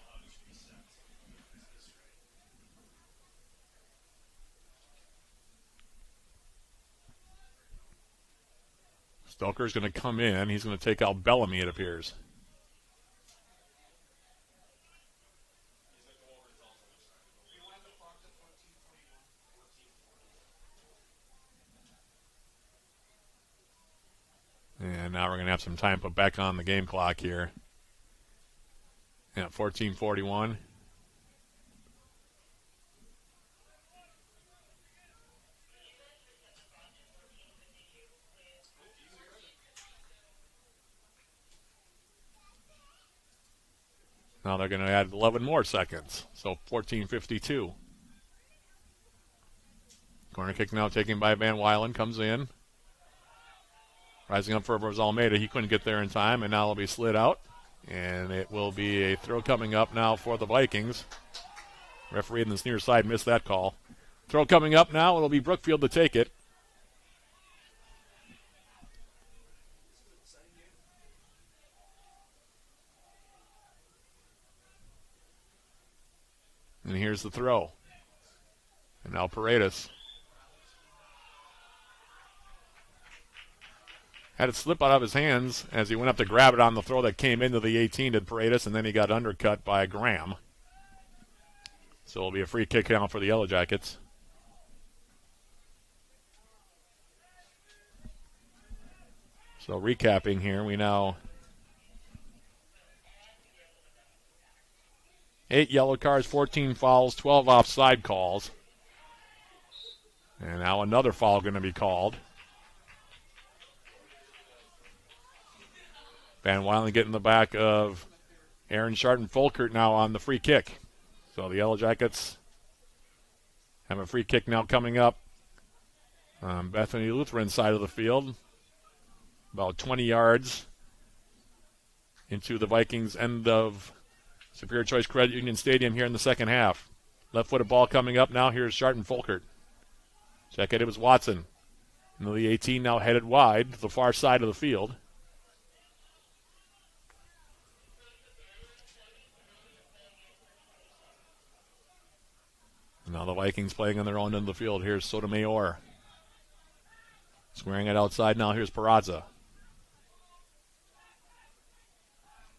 Stoker's going to come in. He's going to take out Bellamy, it appears. And now we're going to have some time put back on the game clock here. At 14:41. Now they're going to add 11 more seconds. So 14:52. Corner kick now taken by Van Weilen. Comes in. Rising up for Almeida. He couldn't get there in time, and now it'll be slid out. And it will be a throw coming up now for the Vikings. Referee in this near side missed that call. Throw coming up now. It'll be Brookfield to take it. And here's the throw. And now Paredes. Had it slip out of his hands as he went up to grab it on the throw that came into the 18 to Paredes, and then he got undercut by Graham. So it'll be a free kick now for the Yellow Jackets. So recapping here, we now 8 yellow cards, 14 fouls, 12 offside calls. And now another foul going to be called. Van Weilen getting the back of Aaron Sharton-Folkert now on the free kick. So the Yellow Jackets have a free kick now coming up on Bethany Lutheran side of the field. About 20 yards into the Vikings' end of Superior Choice Credit Union Stadium here in the second half. Left-footed ball coming up now. Here's Sharton-Folkert. Check it. It was Watson. Into the 18 now headed wide to the far side of the field. Now the Vikings playing on their own end of the field. Here's Sotomayor. Squaring it outside now. Here's Peraza.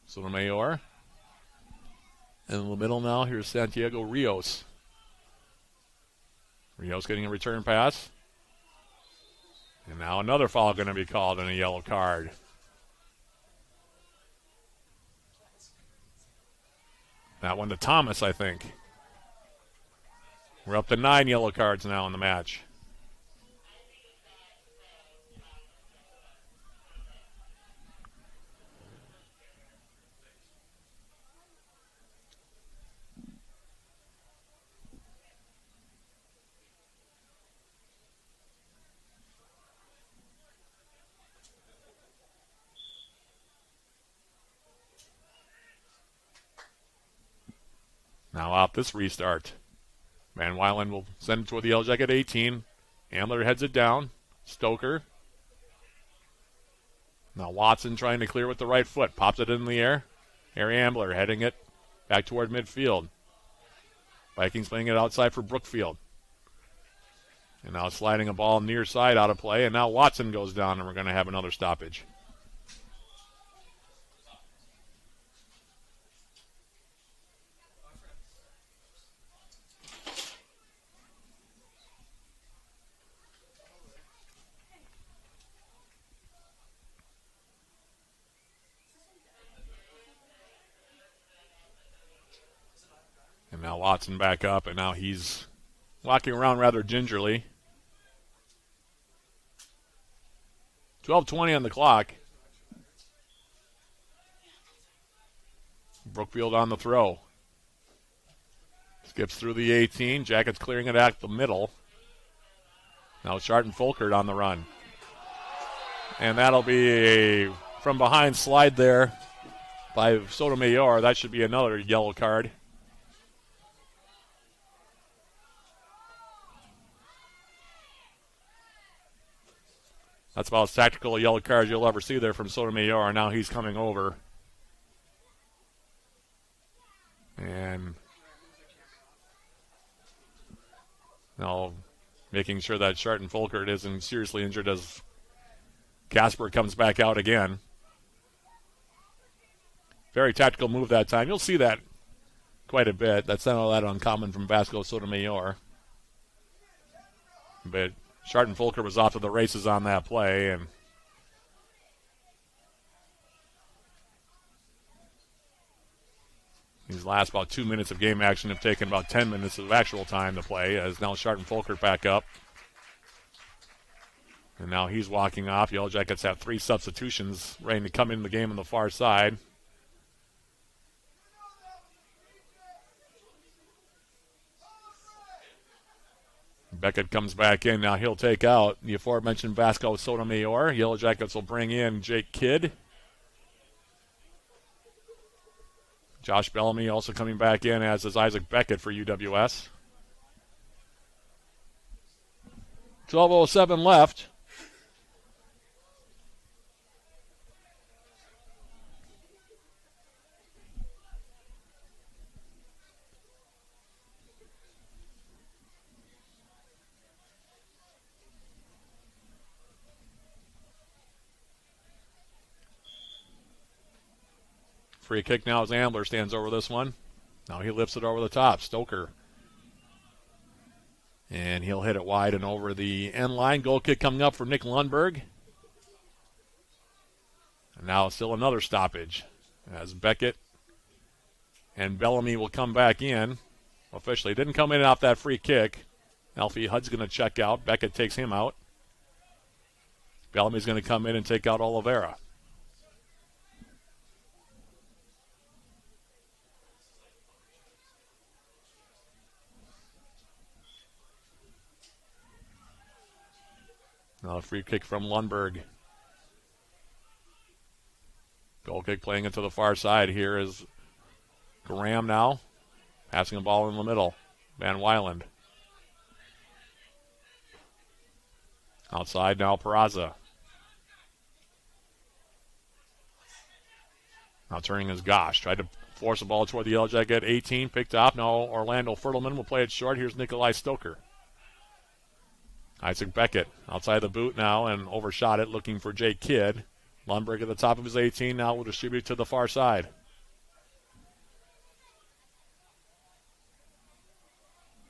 Sotomayor. In the middle now, here's Santiago Rios. Rios getting a return pass. And now another foul going to be called and a yellow card. That one to Thomas, I think. We're up to 9 yellow cards now in the match. Now out this restart. Van Weilen will send it toward the Yellow Jacket 18. Ambler heads it down. Stoker. Now Watson trying to clear with the right foot. Pops it in the air. Harry Ambler heading it back toward midfield. Vikings playing it outside for Brookfield. And now sliding a ball near side out of play. And now Watson goes down, and we're going to have another stoppage. And now Watson back up, and now he's walking around rather gingerly. 12:20 on the clock. Brookfield on the throw. Skips through the 18. Jackets clearing it at the middle. Now Sharton Folkert on the run. And that'll be a from behind slide there by Sotomayor. That should be another yellow card. That's about as tactical a yellow card you'll ever see there from Sotomayor. Now he's coming over. And now making sure that Sharton Folkert isn't seriously injured as Casper comes back out again. Very tactical move that time. You'll see that quite a bit. That's not all that uncommon from Vasco Sotomayor. But Sharton Folkert was off to the races on that play, and these last about 2 minutes of game action have taken about 10 minutes of actual time to play, as now Sharton Folkert back up. And now he's walking off. Yellow Jackets have 3 substitutions ready to come into the game on the far side. Beckett comes back in. Now he'll take out the aforementioned Vasco Sotomayor. Yellow Jackets will bring in Jake Kidd. Josh Bellamy also coming back in, as is Isaac Beckett for UWS. 12:07 left. Free kick now as Ambler stands over this one. Now he lifts it over the top. Stoker. And he'll hit it wide and over the end line. Goal kick coming up for Nick Lundberg. And now still another stoppage as Beckett and Bellamy will come back in. Officially didn't come in off that free kick. Alfie Hudd's going to check out. Beckett takes him out. Bellamy's going to come in and take out Oliveira. Now a free kick from Lundberg. Goal kick playing it to the far side. Here is Graham now. Passing the ball in the middle. Van Weiland. Outside now Peraza. Now turning is Gosh. Tried to force the ball toward the Yellow Jacket. 18 picked up. Now Orlando Fertelman will play it short. Here's Nikolai Stoker. Isaac Beckett outside the boot now and overshot it, looking for Jake Kidd. Lundberg at the top of his 18 now will distribute to the far side.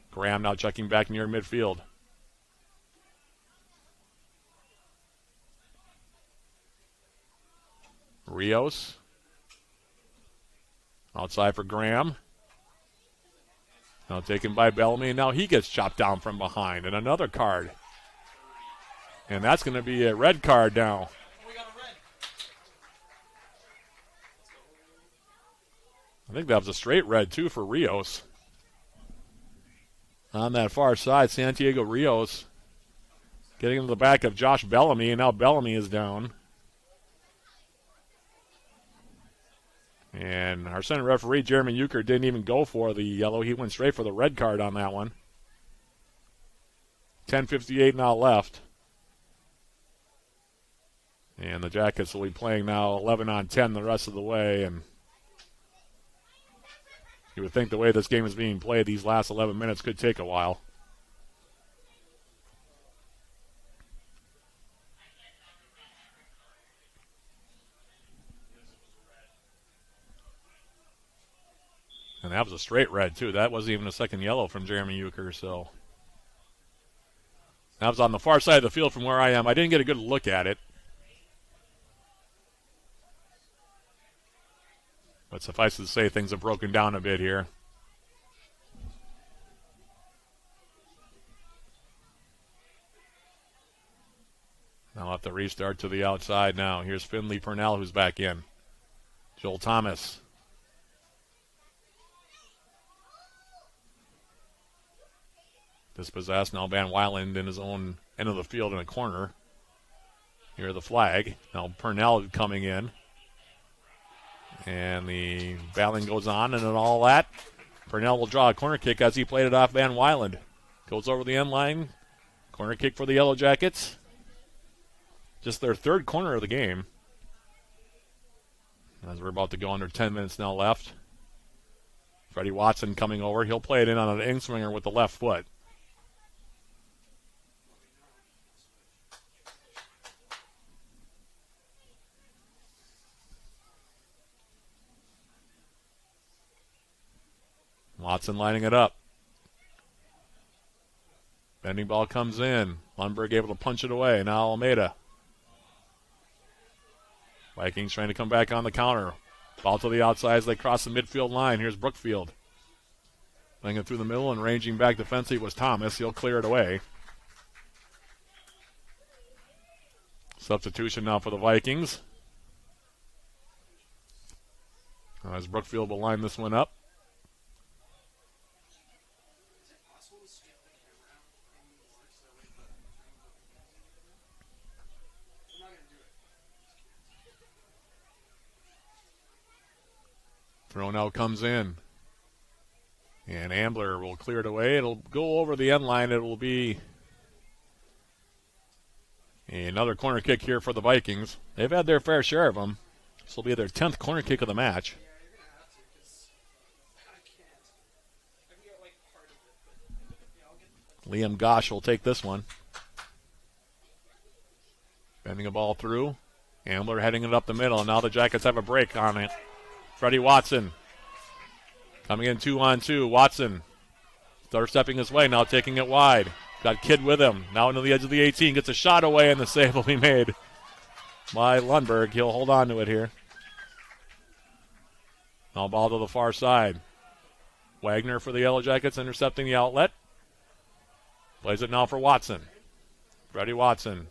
Graham now checking back near midfield. Rios outside for Graham. Now taken by Bellamy, and now he gets chopped down from behind, and another card. And that's going to be a red card now. I think that was a straight red, too, for Rios. On that far side, Santiago Rios getting into the back of Josh Bellamy, and now Bellamy is down. And our center referee, Jeremy Euchre, didn't even go for the yellow. He went straight for the red card on that one. 10:58 now left. And the Jackets will be playing now 11-on-10 the rest of the way. And you would think the way this game is being played, these last 11 minutes could take a while. And that was a straight red, too. That wasn't even a second yellow from Jeremy Euchre, so. That was on the far side of the field from where I am. I didn't get a good look at it. But suffice it to say, things have broken down a bit here. I'll have to restart to the outside now. Here's Finley Purnell, who's back in. Joel Thomas. Dispossessed. Now Van Weiland in his own end of the field in a corner. Here the flag. Now Purnell coming in. And the battling goes on, and in all that, Purnell will draw a corner kick as he played it off Van Weiland. Goes over the end line. Corner kick for the Yellow Jackets. Just their third corner of the game. As we're about to go under 10 minutes now left. Freddie Watson coming over. He'll play it in on an in-swinger with the left foot. Watson lining it up. Bending ball comes in. Lundberg able to punch it away. Now Almeida. Vikings trying to come back on the counter. Ball to the outside as they cross the midfield line. Here's Brookfield. Playing it through the middle and ranging back defensively was Thomas. He'll clear it away. Substitution now for the Vikings. As Brookfield will line this one up. Throw now comes in. And Ambler will clear it away. It'll go over the end line. It will be another corner kick here for the Vikings. They've had their fair share of them. This will be their 10th corner kick of the match. Liam Gosh will take this one. Bending a ball through. Ambler heading it up the middle. Now the Jackets have a break on it. Freddie Watson coming in 2-on-2. Watson starts stepping his way, now taking it wide. Got Kidd with him. Now into the edge of the 18. Gets a shot away, and the save will be made by Lundberg. He'll hold on to it here. Now ball to the far side. Wagner for the Yellow Jackets intercepting the outlet. Plays it now for Watson. Freddie Watson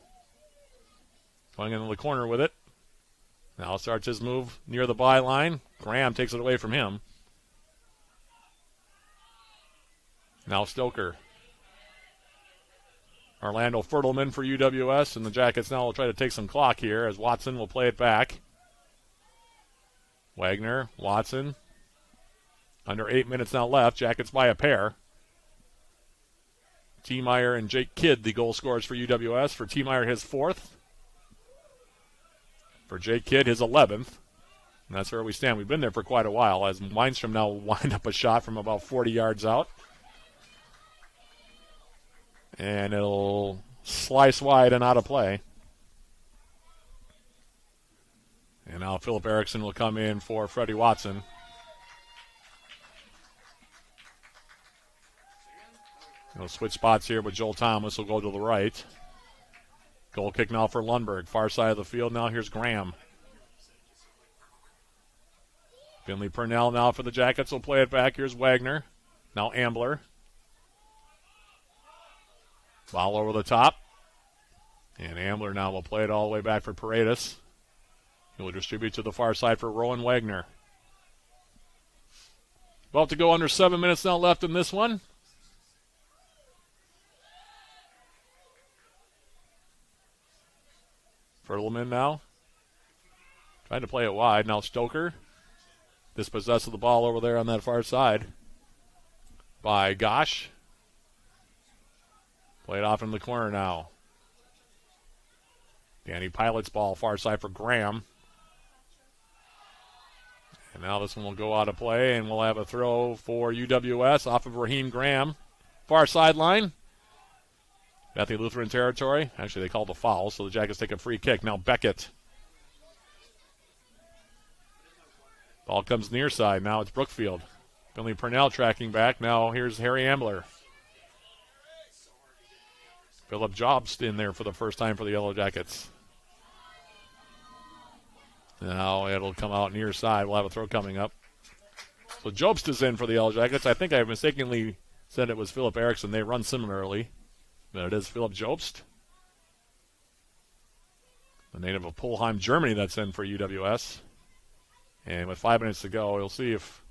going into the corner with it. Now starts his move near the byline. Graham takes it away from him. Now Stoker. Orlando Fertelman for UWS, and the Jackets now will try to take some clock here as Watson will play it back. Wagner, Watson. Under 8 minutes now left. Jackets by a pair. T. Meyer and Jake Kidd, the goal scorers for UWS. For T. Meyer, his 4th. For Jake Kidd, his 11th. And that's where we stand. We've been there for quite a while as Weinstrom now wind up a shot from about 40 yards out. And it'll slice wide and out of play. And now Philip Erickson will come in for Freddie Watson. He'll switch spots here, but Joel Thomas will go to the right. Goal kick now for Lundberg. Far side of the field. Now here's Graham. Finley Purnell now for the Jackets will play it back. Here's Wagner. Now Ambler. Ball over the top. And Ambler now will play it all the way back for Paredes. He will distribute to the far side for Rowan Wagner. About to go under 7 minutes now left in this one. Fertelman now. Trying to play it wide. Now Stoker. Dispossessed of the ball over there on that far side by Gosh. Played off in the corner now. Danny Pilot's ball far side for Graham. And now this one will go out of play, and we'll have a throw for UWS off of Raheem Graham. Far sideline. Bethany Lutheran territory. Actually, they called a foul, so the Jackets take a free kick. Now Beckett. Ball comes near side. Now it's Brookfield. Finley Purnell tracking back. Now here's Harry Ambler. Philip Jobst in there for the first time for the Yellow Jackets. Now it'll come out near side. We'll have a throw coming up. So Jobst is in for the Yellow Jackets. I think I mistakenly said it was Philip Erickson. They run similarly. But it is Philip Jobst. the native of Pulheim, Germany, that's in for UWS. And with 5 minutes to go, we'll see if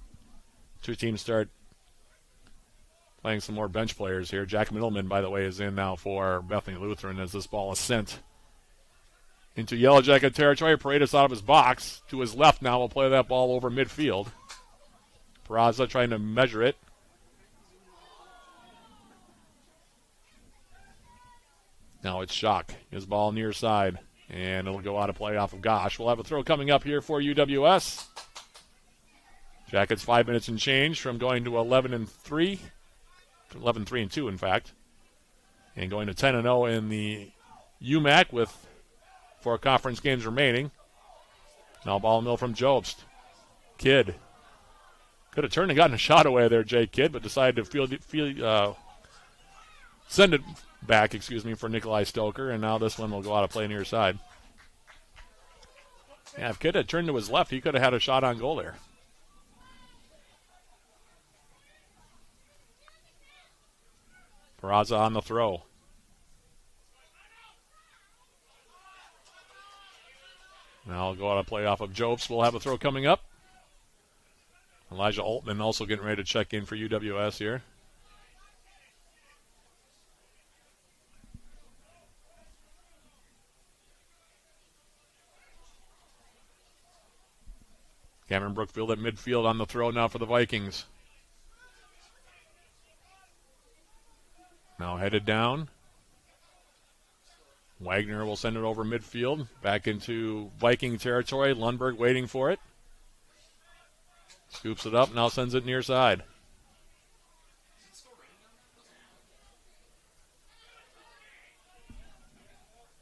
two teams start playing some more bench players here. Jack Middleman, by the way, is in now for Bethany Lutheran as this ball is sent into Yellow Jacket territory. Paredes out of his box. To his left now will play that ball over midfield. Peraza trying to measure it. Now it's Schock. His ball near side. And it'll go out of play off of Gosh. We'll have a throw coming up here for UWS. Jackets 5 minutes and change from going to 11-3. 11-3-2, in fact. And going to 10-0 in the UMAC with 4 conference games remaining. Now ball mill from Jobst. Kidd. Could have turned and gotten a shot away there, Jay Kidd, but decided to send it back, for Nikolai Stoker, and now this one will go out of play near side. Yeah, if Kidd had turned to his left, he could have had a shot on goal there. Peraza on the throw. Now I'll go out of play off of Jobst. We'll have a throw coming up. Elijah Altman also getting ready to check in for UWS here. Cameron Brookfield at midfield on the throw now for the Vikings. Now headed down. Wagner will send it over midfield. Back into Viking territory. Lundberg waiting for it. Scoops it up, now sends it near side.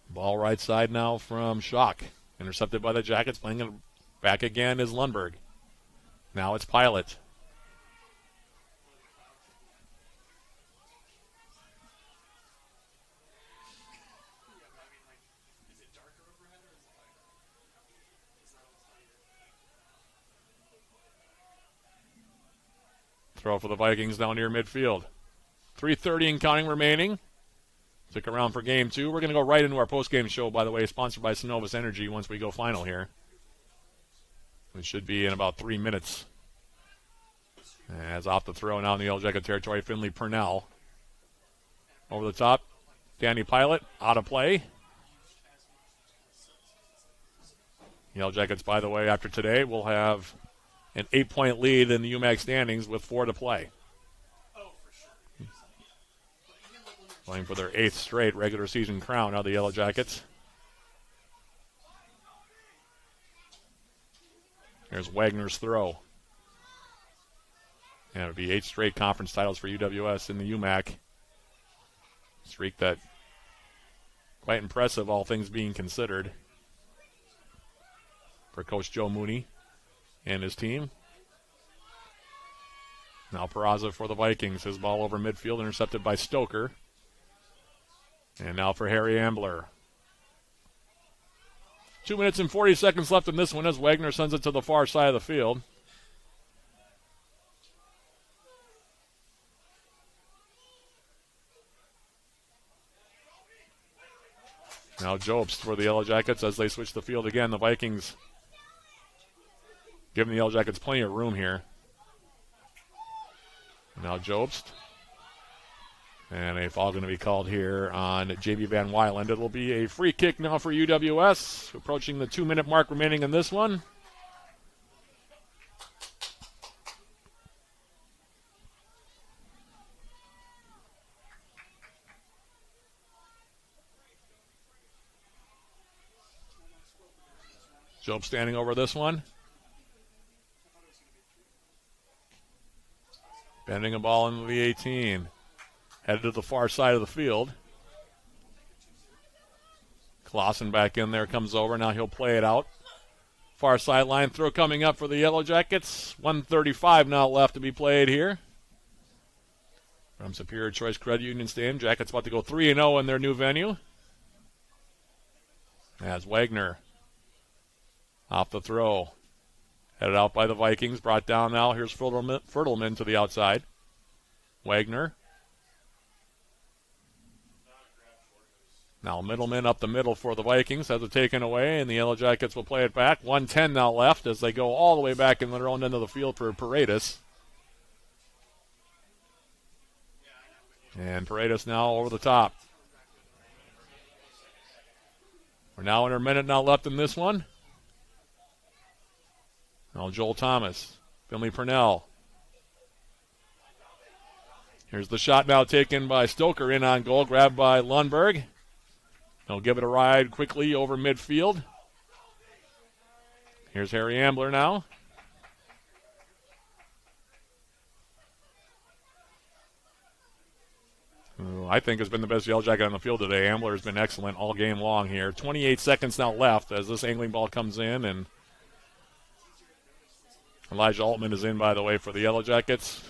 Ball right side now from Schock. Intercepted by the Jackets. Playing it back again is Lundberg. Now it's Pilot. Throw for the Vikings down near midfield. 3:30 and counting remaining. Stick around for game 2. We're going to go right into our post-game show, by the way, sponsored by Synovus Energy once we go final here. It should be in about 3 minutes. As off the throw now in the Yellow Jacket territory, Finley Purnell. Over the top, Danny Pilot out of play. Yellow Jackets, by the way, after today, will have an 8-point lead in the UMAC standings with 4 to play. Playing for their 8th straight regular season crown now the Yellow Jackets. Here's Wagner's throw. And it would be 8 straight conference titles for UWS in the UMAC. Streak that quite impressive, all things being considered, for Coach Joe Mooney and his team. Now Peraza for the Vikings. His ball over midfield, intercepted by Stoker. And now for Harry Ambler. 2 minutes and 40 seconds left in this one as Wagner sends it to the far side of the field. Now Jobst for the Yellow Jackets as they switch the field again. The Vikings giving the Yellow Jackets plenty of room here. Now Jobst. And a foul going to be called here on J.B. Van Wyland. It'll be a free kick now for UWS. Approaching the 2-minute mark remaining in this one. Job standing over this one. Bending a ball into the 18. Headed to the far side of the field. Clausen back in there, comes over. Now he'll play it out. Far sideline throw coming up for the Yellow Jackets. 1:35 now left to be played here. From Superior Choice Credit Union Stadium. Jackets about to go 3-0 in their new venue. As Wagner off the throw. Headed out by the Vikings. Brought down now. Here's Fertelman to the outside. Wagner. Now Middleman up the middle for the Vikings, has it taken away, and the Yellow Jackets will play it back. 1:10 now left as they go all the way back in their own end of the field for Paredes. And Paredes now over the top. We're now in a minute now left in this one. Now Joel Thomas, Finley Purnell. Here's the shot now taken by Stoker in on goal, grabbed by Lundberg. They'll give it a ride quickly over midfield. Here's Harry Ambler now. Who I think has been the best Yellow Jacket on the field today. Ambler has been excellent all game long here. 28 seconds now left as this angling ball comes in, and Elijah Altman is in, by the way, for the Yellow Jackets.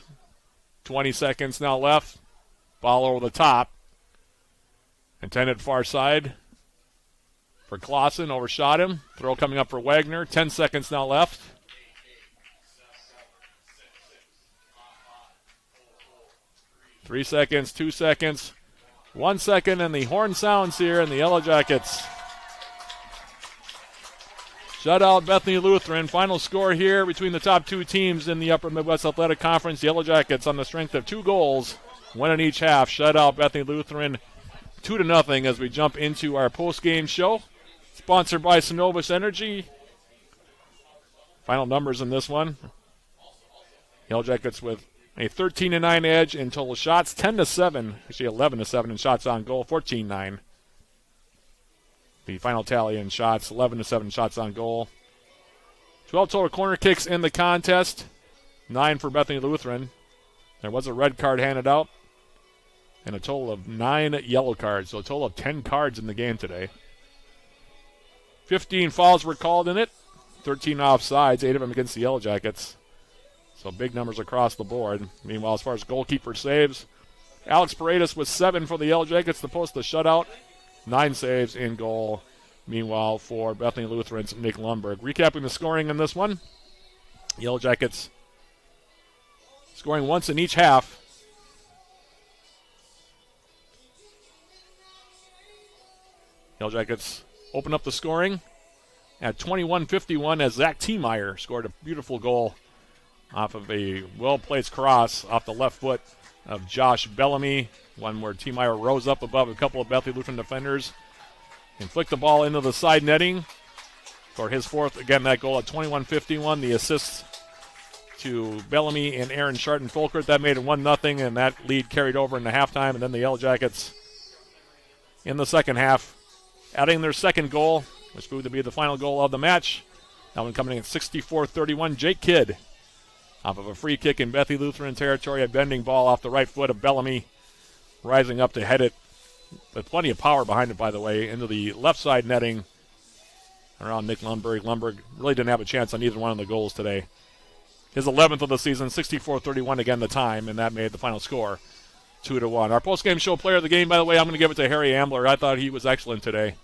20 seconds now left. Ball over the top. Intended far side for Clausen. Overshot him. Throw coming up for Wagner. 10 seconds now left. Three seconds, 2 seconds, 1 second, and the horn sounds here, and the Yellow Jackets shut out Bethany Lutheran. Final score here between the top two teams in the Upper Midwest Athletic Conference. Yellow Jackets, on the strength of 2 goals, 1 in each half, shut out Bethany Lutheran 2-0 as we jump into our post-game show. Sponsored by Synovus Energy. Final numbers in this one. Yellow Jackets with a 13-9 edge in total shots, 10-7, actually 11-7 in shots on goal, 14-9. The final tally in shots, 11-7 shots on goal. 12 total corner kicks in the contest, 9 for Bethany Lutheran. There was a red card handed out, and a total of 9 yellow cards, so a total of 10 cards in the game today. 15 fouls were called in it, 13 offsides, 8 of them against the Yellow Jackets. So big numbers across the board. Meanwhile, as far as goalkeeper saves, Alex Paredes with 7 for the Yellow Jackets to post the shutout. 9 saves in goal. Meanwhile, for Bethany Lutheran's Nick Lundberg. Recapping the scoring in this one. Yellow Jackets scoring once in each half. Yellow Jackets open up the scoring at 21:51 as Zach Tiemeyer scored a beautiful goal off of a well-placed cross off the left foot of Josh Bellamy. One where Tiemeyer rose up above a couple of Bethany Lutheran defenders and flicked the ball into the side netting for his 4th. Again, that goal at 21:51. The assists to Bellamy and Aaron Sharton-Folkert. That made it 1-0, and that lead carried over into halftime. And then the Yellow Jackets in the second half adding their second goal, which proved to be the final goal of the match. That one coming in at 64-31. Jake Kidd off of a free kick in Bethany Lutheran territory, a bending ball off the right foot of Bellamy, rising up to head it with plenty of power behind it, by the way, into the left side netting around Nick Lundberg. Lundberg really didn't have a chance on either one of the goals today. His 11th of the season, 64-31 again the time, and that made the final score 2-1. Our post-game show player of the game, by the way, I'm going to give it to Harry Ambler. I thought he was excellent today.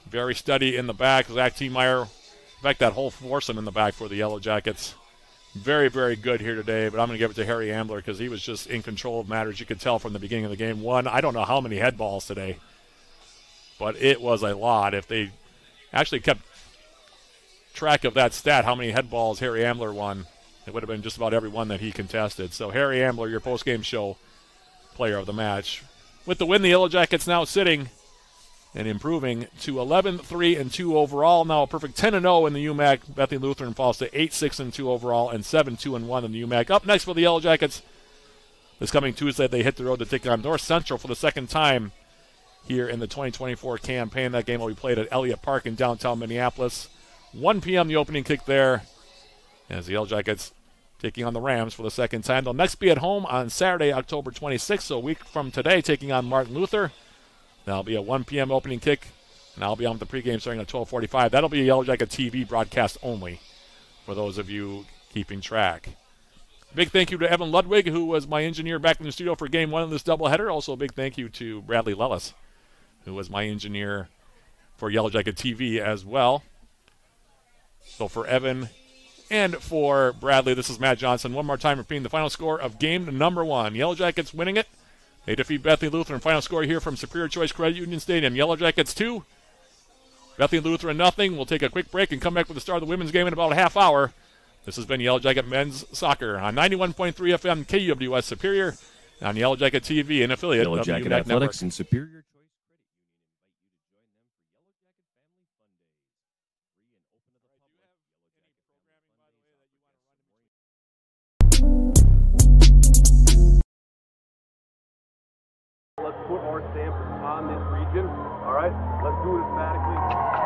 Very steady in the back. Zach Tiemeyer, in fact, that whole foursome in the back for the Yellow Jackets. Very, very good here today, but I'm going to give it to Harry Ambler because he was just in control of matters. You could tell from the beginning of the game. I don't know how many head balls today, but it was a lot. If they actually kept track of that stat, how many head balls Harry Ambler won, it would have been just about every one that he contested. So Harry Ambler, your post-game show player of the match. With the win, the Yellow Jackets now sitting and improving to 11-3-2 overall. Now a perfect 10-0 in the UMAC. Bethany Lutheran falls to 8-6-2 overall and 7-2-1 in the UMAC. Up next for the Yellow Jackets, this coming Tuesday, they hit the road to take on North Central for the second time here in the 2024 campaign. That game will be played at Elliott Park in downtown Minneapolis. 1 p.m. the opening kick there as the Yellow Jackets taking on the Rams for the second time. They'll next be at home on Saturday, October 26th, so a week from today, taking on Martin Luther. That'll be a 1 p.m. opening kick, and I'll be on with the pregame starting at 12:45. That'll be a Yellow Jacket TV broadcast only for those of you keeping track. Big thank you to Evan Ludwig, who was my engineer back in the studio for Game 1 of this doubleheader. Also a big thank you to Bradley Lellis, who was my engineer for Yellow Jacket TV as well. So for Evan and for Bradley, this is Matt Johnson. One more time repeating the final score of game number 1. Yellow Jackets winning it They defeat Bethany Lutheran. Final score here from Superior Choice Credit Union Stadium. Yellow Jackets 2, Bethany Lutheran nothing. We'll take a quick break and come back with the start of the women's game in about a half hour. This has been Yellow Jacket Men's Soccer on 91.3 FM KUWS Superior, on Yellow Jacket TV, an affiliate Yellow of the Jacket UNAC Athletics Network. and Superior Choice Let's put our stamp on this region. All right, let's do it emphatically.